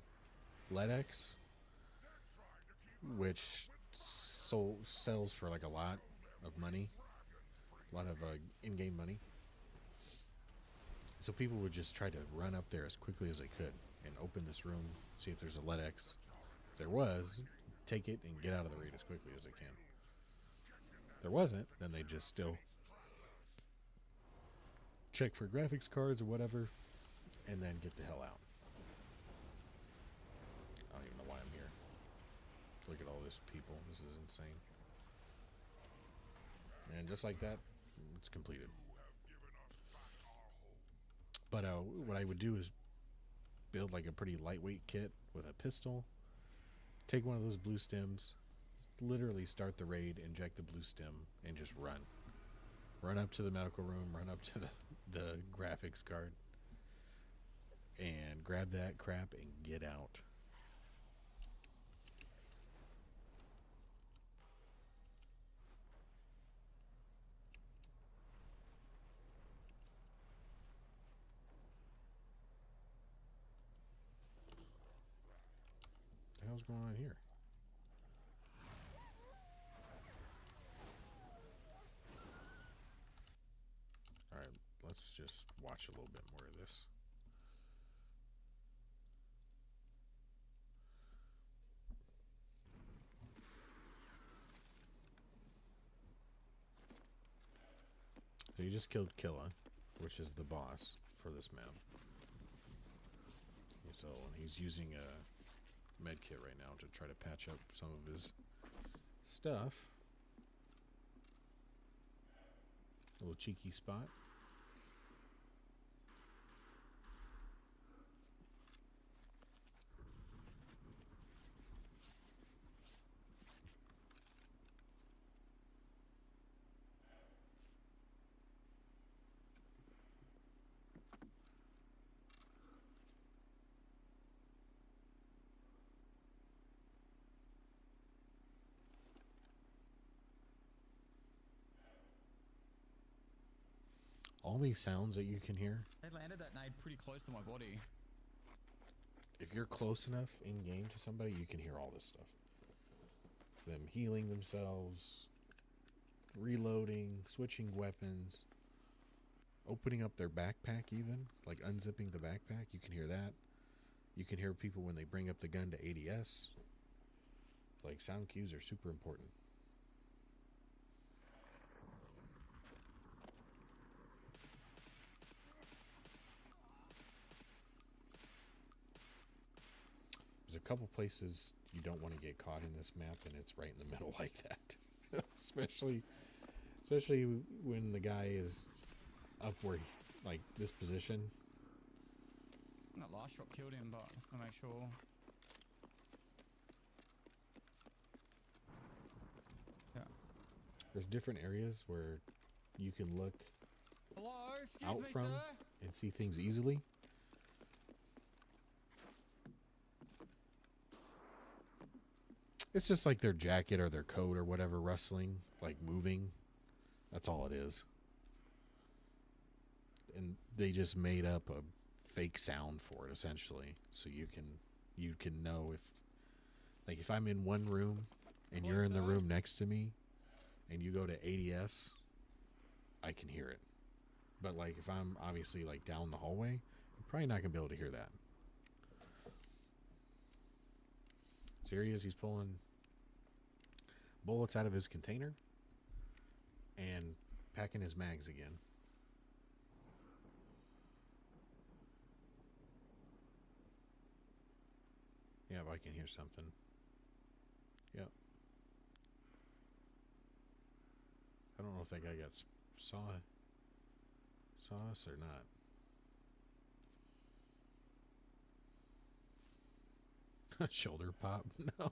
A: LEDX, which sells for like a lot of money, a lot of in-game money. So people would just try to run up there as quickly as they could and open this room, see if there's a LEDX. If there was, take it and get out of the raid as quickly as they can. If there wasn't, then they just still check for graphics cards or whatever, and then get the hell out. I don't even know why I'm here. Look at all this people. This is insane. And just like that, it's completed. But what I would do is build like a pretty lightweight kit with a pistol, take one of those blue stems, literally start the raid, inject the blue stem, and just run. Run up to the medical room, run up to the graphics card, and grab that crap and get out. What the hell's going on here? Alright, let's just watch a little bit more of this. So you just killed Killa, which is the boss for this map. So he's using a med kit right now to try to patch up some of his stuff. A little cheeky spot. All these sounds that you can hear,
C: They landed that nade pretty close to my body.
A: if you're close enough in game to somebody, you can hear all this stuff. Them healing themselves, reloading, switching weapons, opening up their backpack even, like unzipping the backpack, you can hear that. You can hear people when they bring up the gun to ADS. Like, sound cues are super important. There's a couple places you don't want to get caught in this map, and it's right in the middle like that. especially when the guy is up where, like, this position.
C: That last shot killed him, but I just want to make sure. Yeah.
A: There's different areas where you can look
C: Hello, excuse
A: out
C: me,
A: from
C: sir.
A: and see things easily. It's just like their jacket or their coat or whatever rustling, like moving. That's all it is. And they just made up a fake sound for it, essentially, so you can know if I'm in one room and you're in the room next to me and you go to ADS, I can hear it. But like if I'm obviously like down the hallway, I'm probably not gonna be able to hear that. So here he is, he's pulling bullets out of his container and packing his mags again. Yeah, if I can hear something. Yep. I don't know if that guy got saw us or not. Shoulder pop? No.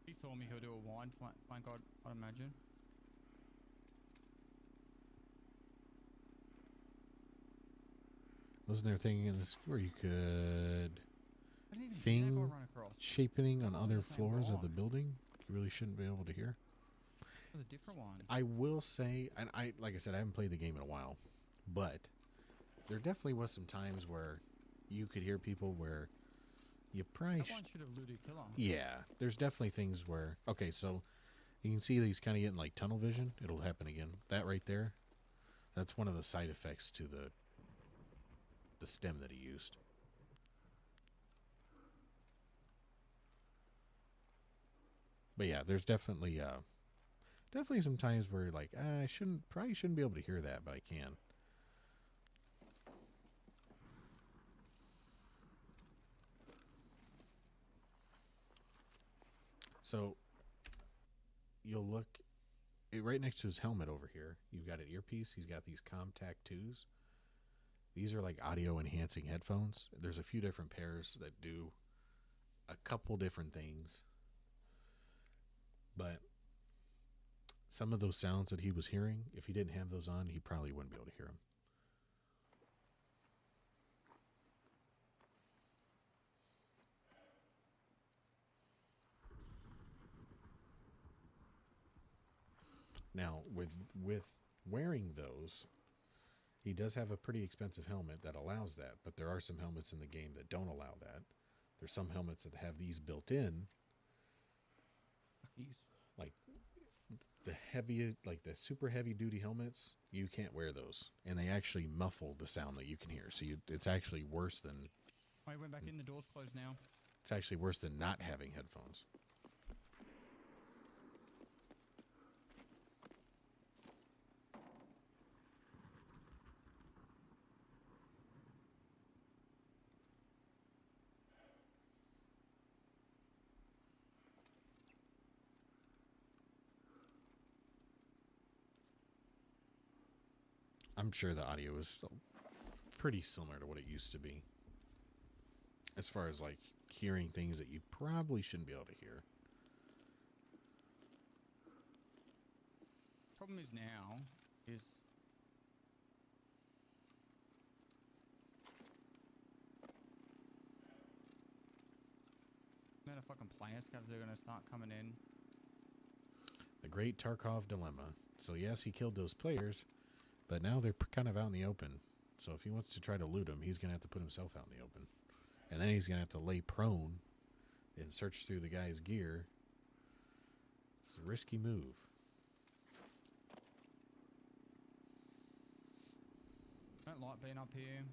C: He saw me, he'll do a wind flank, I'd imagine.
A: Wasn't there a thing in this where you could
C: I didn't even see that guy
A: thing
C: run across.
A: shaping on
C: That wasn't
A: other
C: the same
A: floors of
C: guy.
A: the building? You really shouldn't be able to hear.
C: It was a different one.
A: I will say, and like I said, I haven't played the game in a while, but there definitely was some times where you could hear people where you probably
C: That one should have looted killer.
A: yeah, there's definitely things where, okay, so you can see that he's kind of getting like tunnel vision. It'll happen again. That right there, that's one of the side effects to the stem that he used. But yeah, there's definitely some times where you're like, I probably shouldn't be able to hear that, but I can. So you'll look right next to his helmet over here. You've got an earpiece. He's got these Comtac 2s. These are like audio enhancing headphones. There's a few different pairs that do a couple different things. But some of those sounds that he was hearing, if he didn't have those on, he probably wouldn't be able to hear them. Now, with wearing those, he does have a pretty expensive helmet that allows that, but there are some helmets in the game that don't allow that. There's some helmets that have these built in.
C: Fuck, he's
A: Like, the heavy, like the super heavy duty helmets, you can't wear those, and they actually muffle the sound that you can hear. So it's actually worse than
C: I went back in. The door's closed now.
A: it's actually worse than not having headphones. I'm sure the audio is still pretty similar to what it used to be. As far as like hearing things that you probably shouldn't be able to hear.
C: Problem is now is amount of fucking player scavs are gonna start coming in.
A: The Great Tarkov Dilemma. So yes, he killed those players, but now they're kind of out in the open. So if he wants to try to loot them, he's going to have to put himself out in the open. And then he's going to have to lay prone and search through the guy's gear. It's a risky move.
C: I don't like being up here.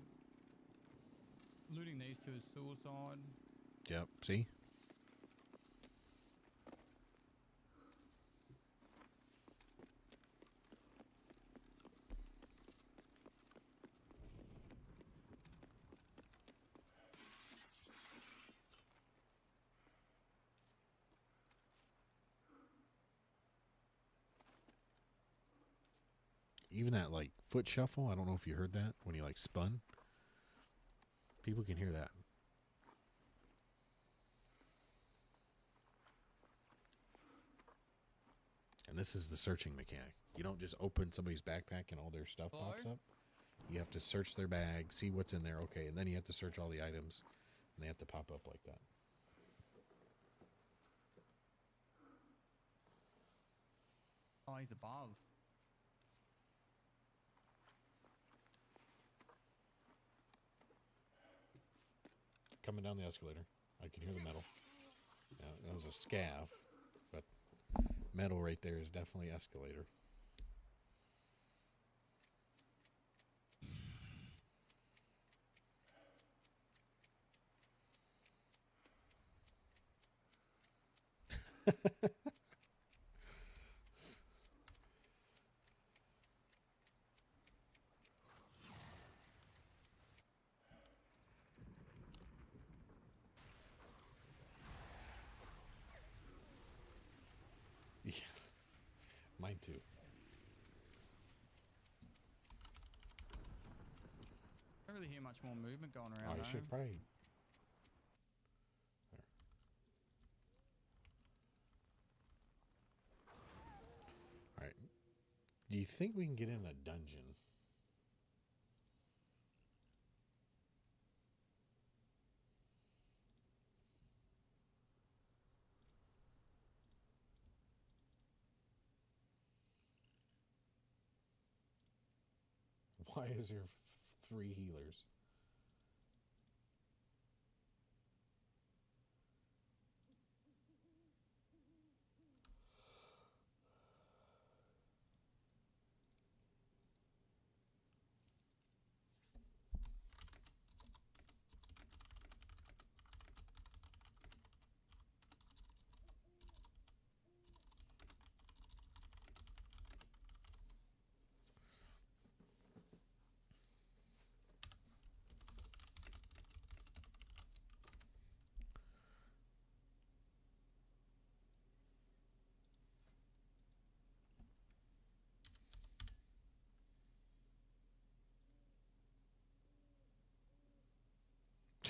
C: Looting these two is suicide.
A: Yep, see? Even that like foot shuffle, I don't know if you heard that when he like spun. People can hear that. And this is the searching mechanic. You don't just open somebody's backpack and all their stuff pops up. You have to search their bag, see what's in there, okay, and then you have to search all the items, and they have to pop up like that.
C: Oh, he's above.
A: Coming down the escalator. I can hear the metal. Yeah, that was a scav, but metal right there is definitely escalator. Yeah, mine too.
C: I don't really hear much more movement going
A: Oh,
C: around.
A: you should probably. There. All right. Do you think we can get in a dungeon? Why is there 3 healers?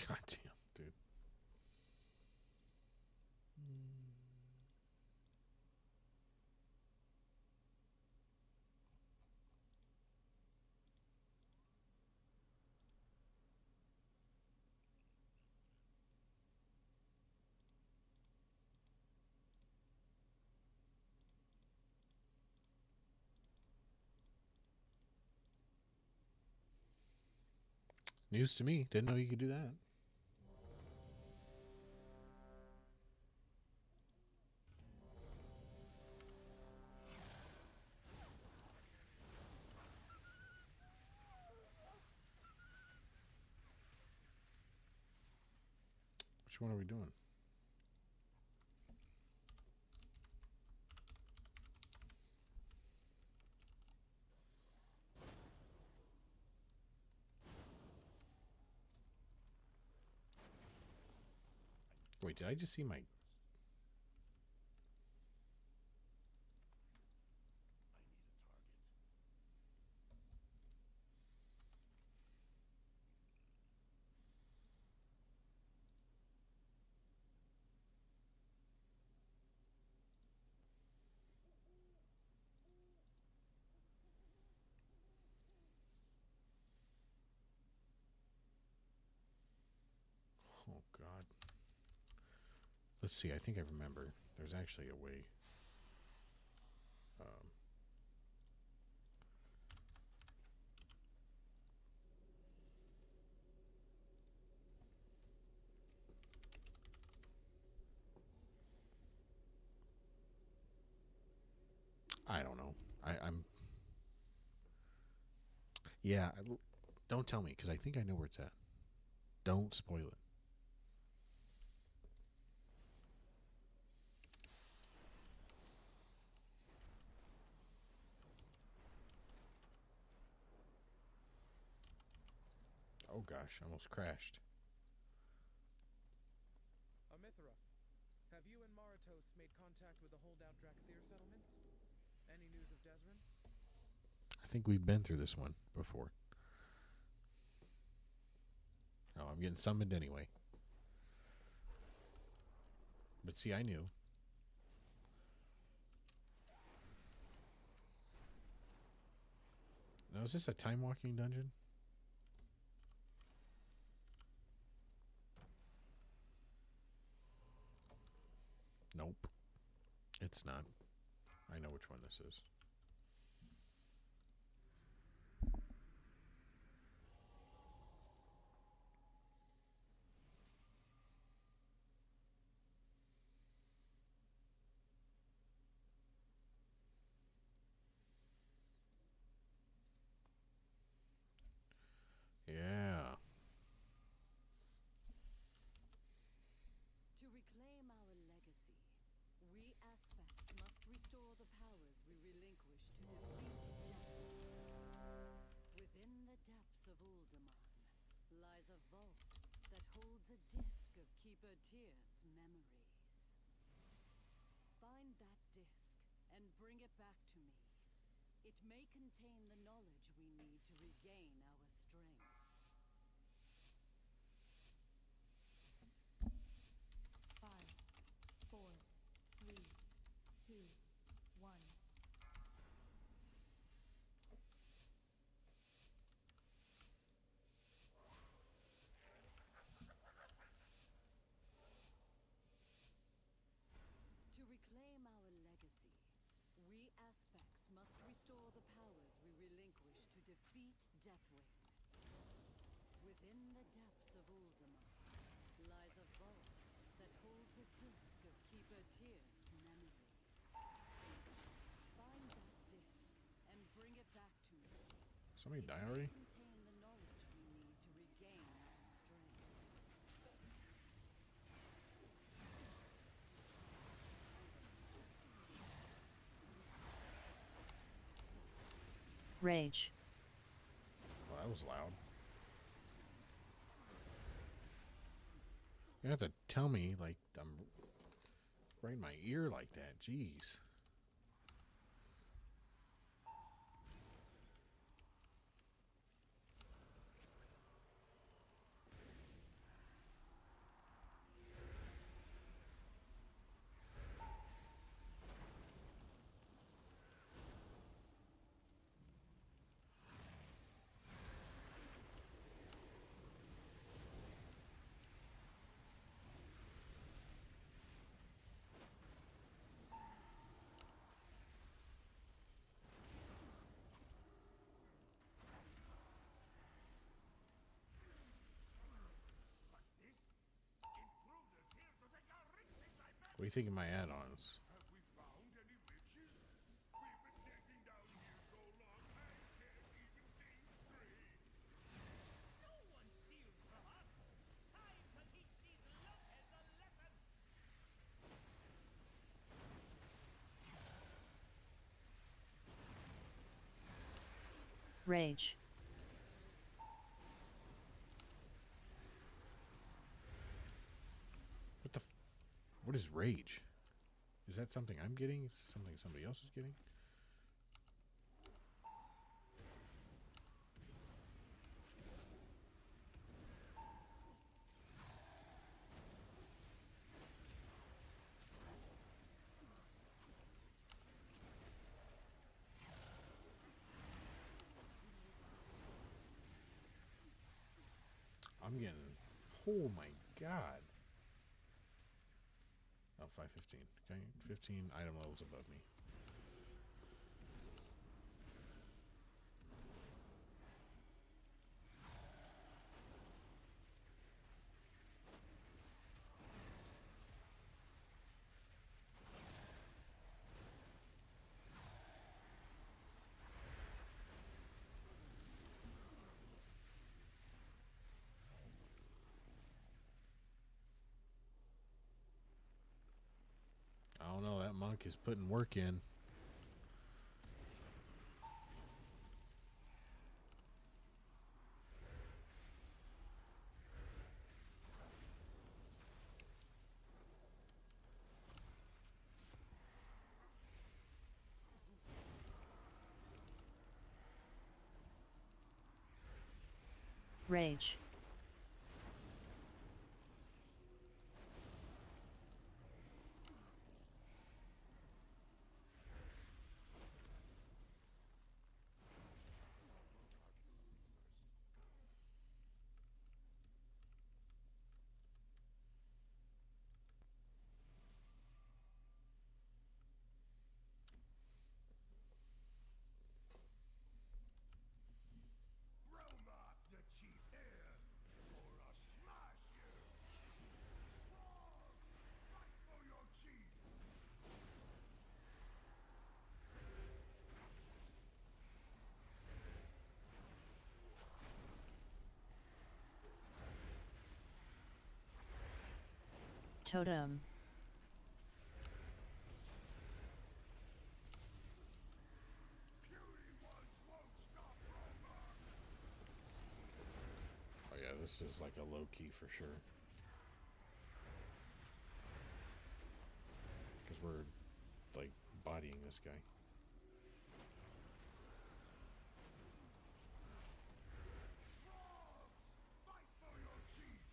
A: God damn, dude. News to me. Didn't know you could do that. Which one are we doing? Wait, did I just see my... Oh, God. Let's see. I think I remember. There's actually a way. I don't know. I'm... Yeah, don't tell me, because I think I know where it's at. Don't spoil it. Oh gosh, almost crashed.
D: Amithra, have you and Maratos made contact with the holdout Drakthir settlements? Any news of Desrin?
A: I think we've been through this one before. Oh, I'm getting summoned anyway. But see, I knew. Now, is this a time walking dungeon? Nope. It's not. I know which one this is. Yeah.
E: To reclaim our legacy, we aspects must restore the powers we relinquished to defeat death. Within the depths of Uldaman lies a vault that holds a disc of Keeper Tyr's memories. Find that disc and bring it back to me. It may contain the knowledge we need to regain our strength.
F: 5, 4, 3, 2, 1.
E: To reclaim our legacy, we aspects must restore the powers we relinquished to defeat Deathwing. Within the depths of Uldaman lies a vault that holds a disc of Keeper Tyr's memories. Find that disc and bring it back to me.
A: Somebody
E: It
A: die
E: may
A: already?
E: contain the knowledge we need to regain our strength.
G: Rage.
A: Well, that was loud. You have to tell me, like, I'm right in my ear like that. Jeez. What do you think of my add-ons?
B: Have we found any riches? We've been digging down here so long, I can't even see straight.
H: No one steals from us. Time to teach these locusts a
G: Rage.
A: What the? What is rage? Is that something I'm getting? Is it something somebody else is getting? I'm getting. Oh my god. Oh, 515. Okay, 15 item levels above me. I don't know. That monk is putting work in.
G: Rage.
B: Roam up the chief here, or I'll smash you. Frogs, fight for your chief.
G: Totem.
B: Puny ones won't stop Roma.
A: Oh yeah, this is like a low key for sure. Because we're like bodying this guy.
B: Frogs, fight for your chief.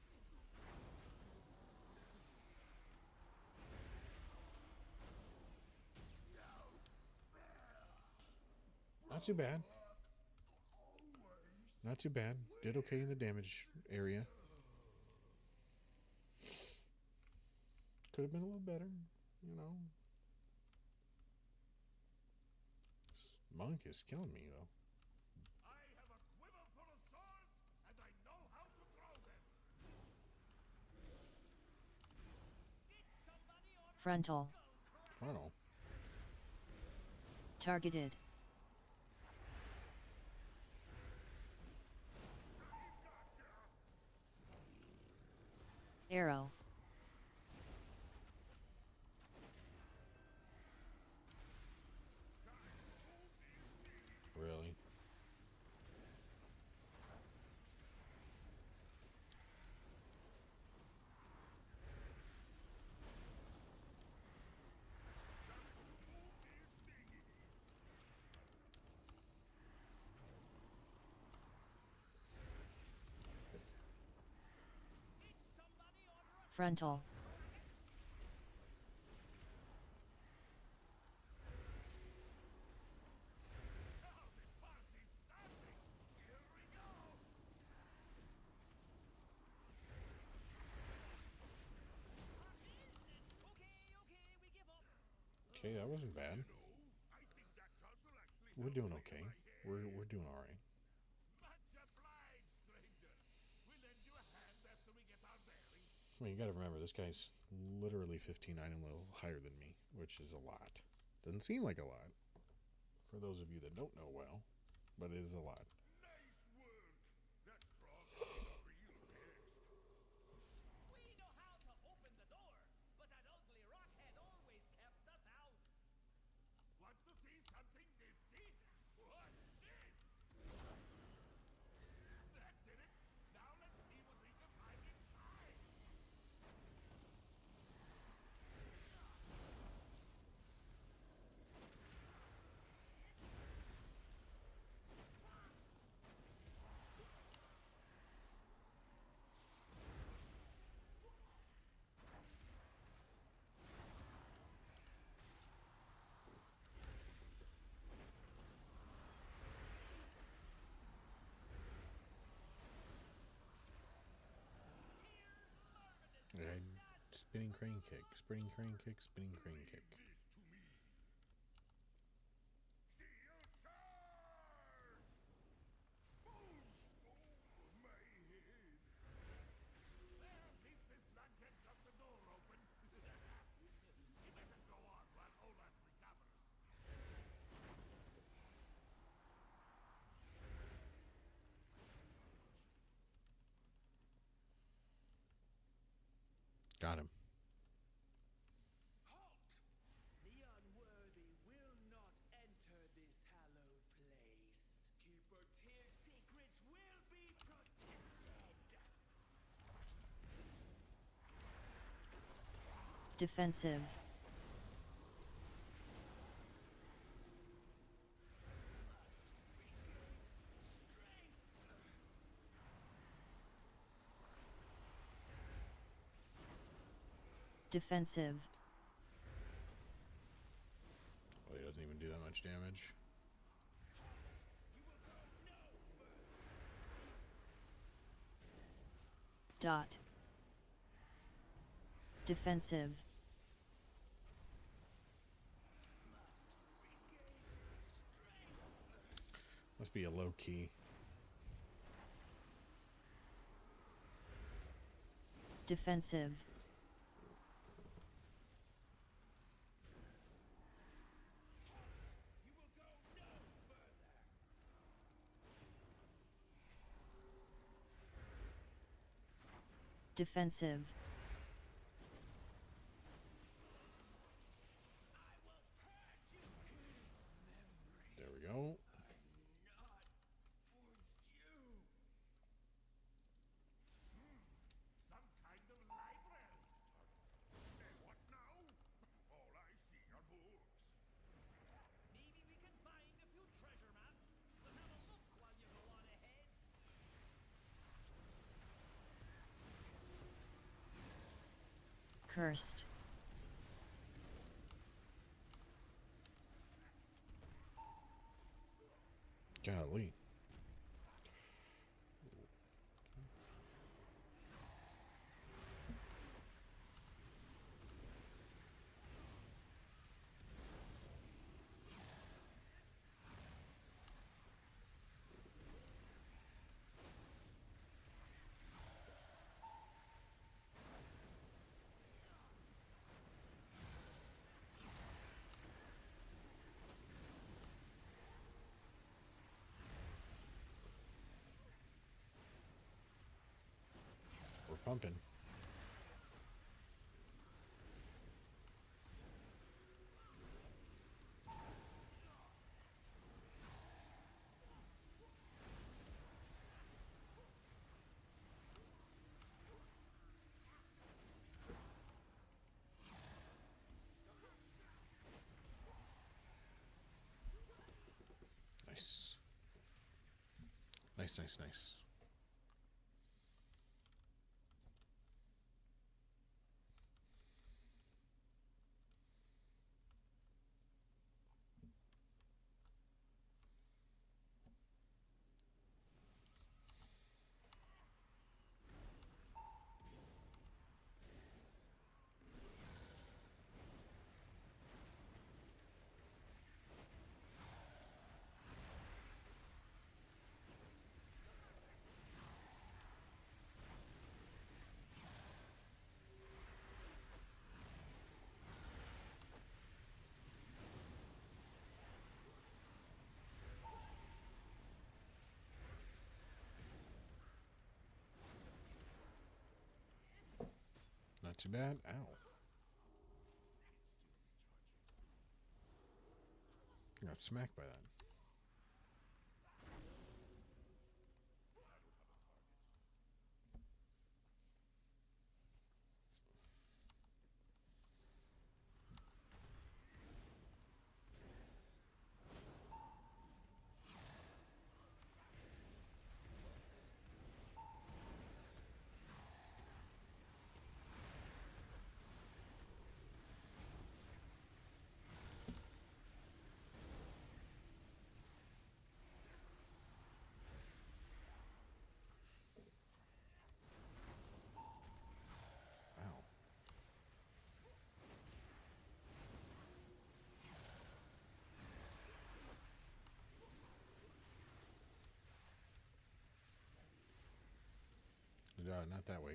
A: Not too bad. Not too bad. Did okay in the damage area. Could have been a little better, you know. This monk is killing me though.
B: I have a quiver full of swords, and I know how to throw them.
G: Frontal.
A: Frontal.
G: Targeted. Arrow.
A: Really?
G: Frontal.
A: Okay, that wasn't bad.
B: I think that tussle actually
A: We're
B: helped
A: doing
B: clear
A: okay.
B: my head.
A: We're doing all right.
B: Much obliged, stranger. We'll lend you a hand after we get our bearings.
A: I mean, you got to remember this guy's literally 15 item level higher than me, which is a lot. Doesn't seem like a lot for those of you that don't know well, but it is a lot.
B: Nice work. That frog is a real pest.
H: We know how to open the door, but that ugly rockhead always kept us out.
B: Want to see something nifty? What's this?
A: spinning crane kick, spinning crane kick, spinning crane kick.
B: This to me. Steel charge! Boom! Oh, my head. Well, Mistress Lunkhead got the door open. You better go on while Olaf recovers.
A: Got him.
H: Halt! The unworthy will not enter this hallowed place. Keeper Tyr's secrets will be protected.
G: Defensive. Defensive.
A: Well, he doesn't even do that much damage.
G: Dot. Defensive.
A: Must be a low key.
G: Defensive. Defensive.
A: There we go.
B: Some kind of library. What now? All I see are books.
H: Maybe we can find a few treasure maps. So have a look while you go on ahead.
G: Cursed.
A: Golly. We're pumping. Nice. Nice, nice, nice. Not too bad. Ow. I got smacked by that. not that way.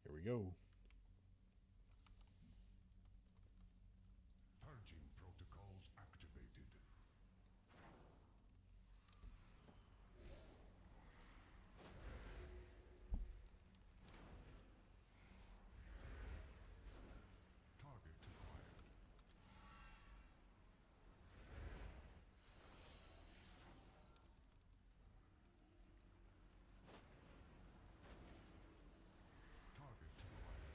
A: Here we go.
B: Purging protocols activated. Target acquired. Target acquired.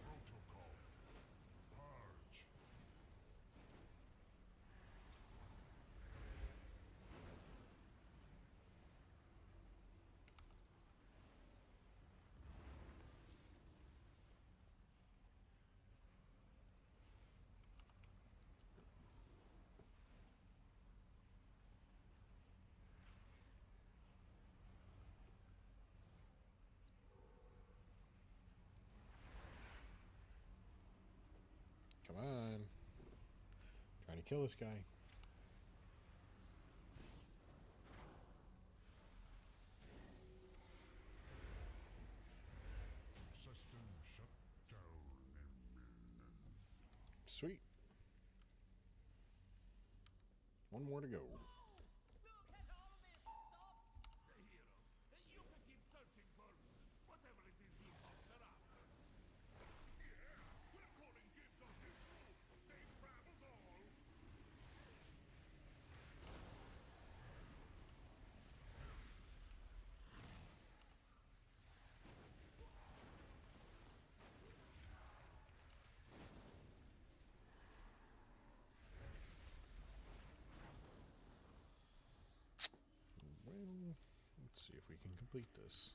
B: Protocol. Purge.
A: Come on. Trying to kill this guy.
B: System shut down.
A: Sweet. One more to go.
H: Look at all this stuff!
B: The heroes. You can keep searching for whatever it is you folks are after. Yeah, we're calling dibs on this group. They grab us all.
A: Well, let's see if we can complete this.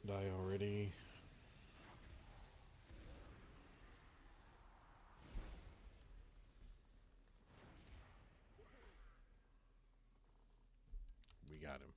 A: Die already. We got him.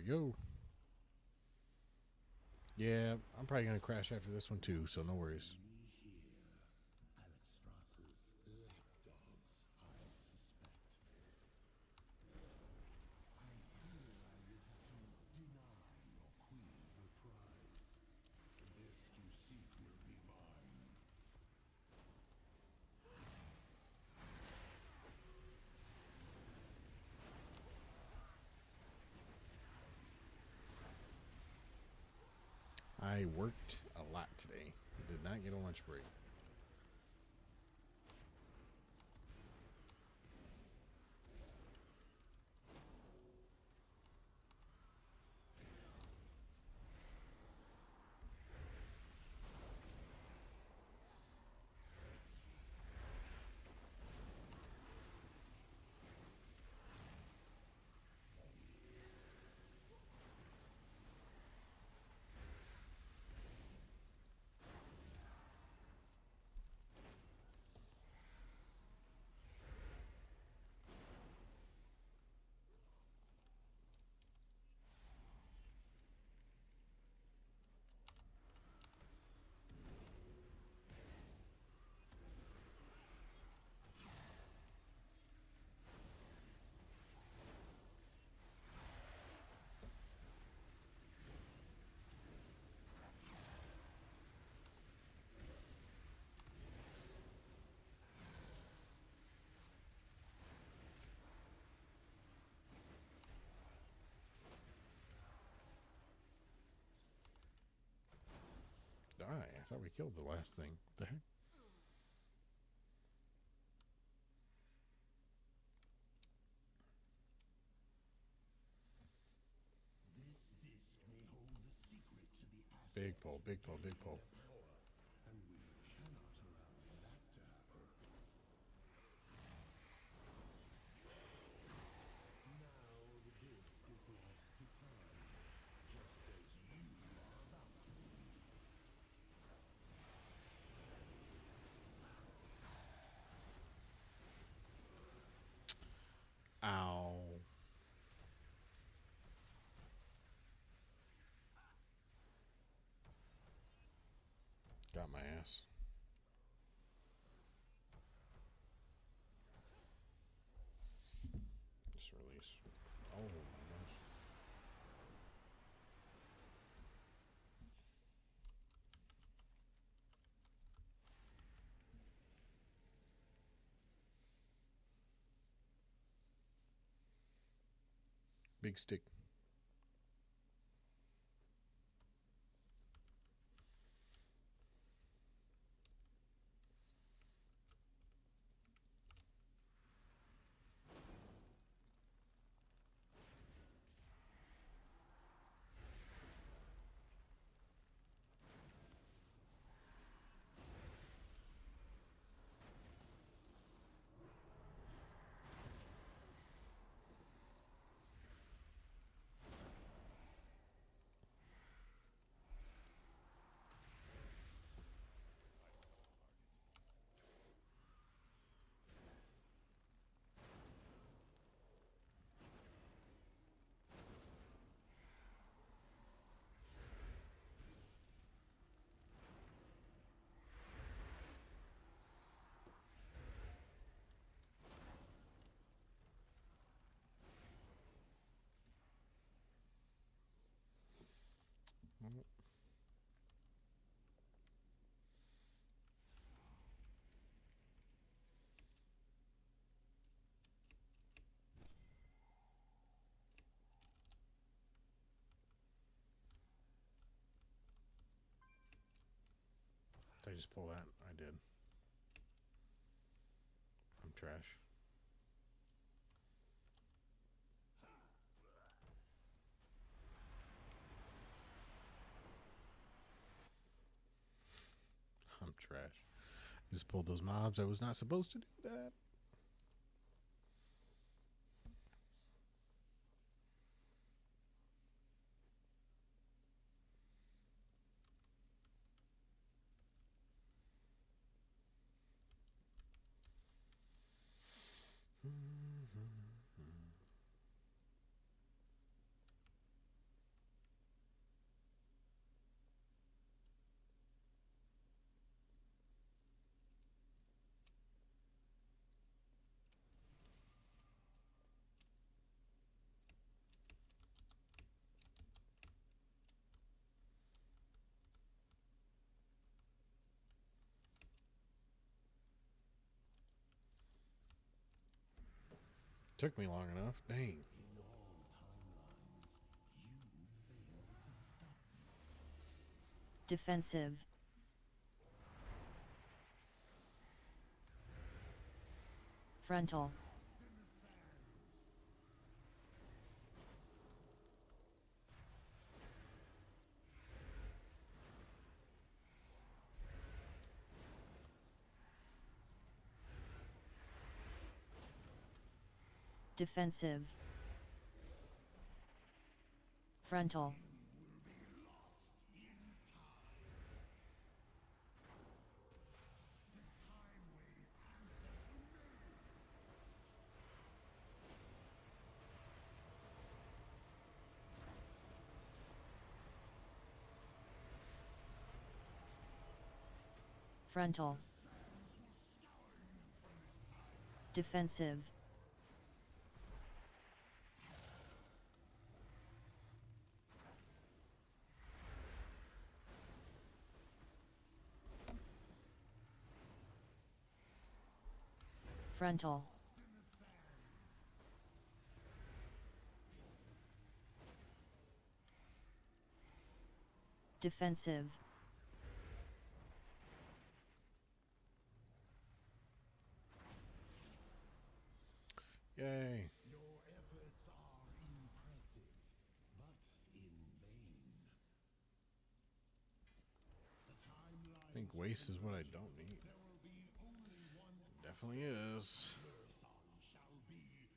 A: we go. Yeah, I'm probably going to crash after this one too, so no worries. I worked a lot today. Did not get a lunch break. Die. I thought we killed the last thing. What the heck? Big pull, big pull, big pull. Ow. Got my ass. Just release. Oh my gosh. Big stick. Did I just pull that? I did. I'm trash. I'm trash. Just pulled those mobs. I was not supposed to do that. Took me long enough. Dang.
G: Defensive. Frontal. Defensive. Frontal. Frontal. Defensive. Frontal. Defensive.
A: Yay.
B: Your efforts are impressive, but in vain. The timeline
A: I think waste is what I don't need.
B: there will be only one
A: Definitely is.
B: Lurthon shall be infinite.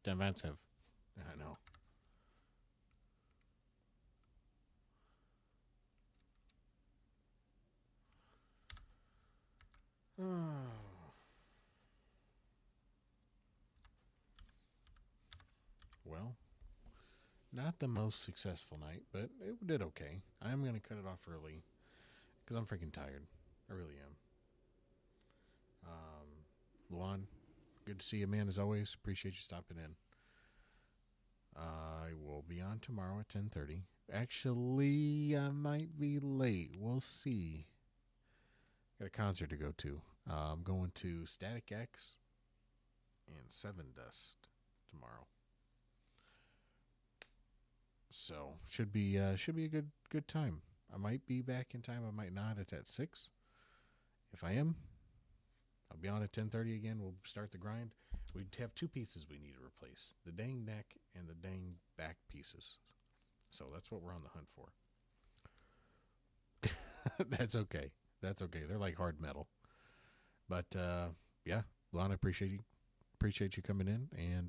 A: Defensive. I know. Well, not the most successful night, but it did okay. I'm going to cut it off early because I'm freaking tired. I really am. Luan, good to see you, man, as always. Appreciate you stopping in. I will be on tomorrow at 10:30. Actually, I might be late. We'll see. Got a concert to go to. I'm going to Static X and Seven Dust tomorrow. So should be a good time. I might be back in time. I might not. It's at 6. If I am, I'll be on at 10:30 again. We'll start the grind. We have 2 pieces we need to replace: the dang neck and the dang back pieces. So that's what we're on the hunt for. That's okay. That's okay. They're like hard metal. But yeah, Lon, I appreciate you coming in, and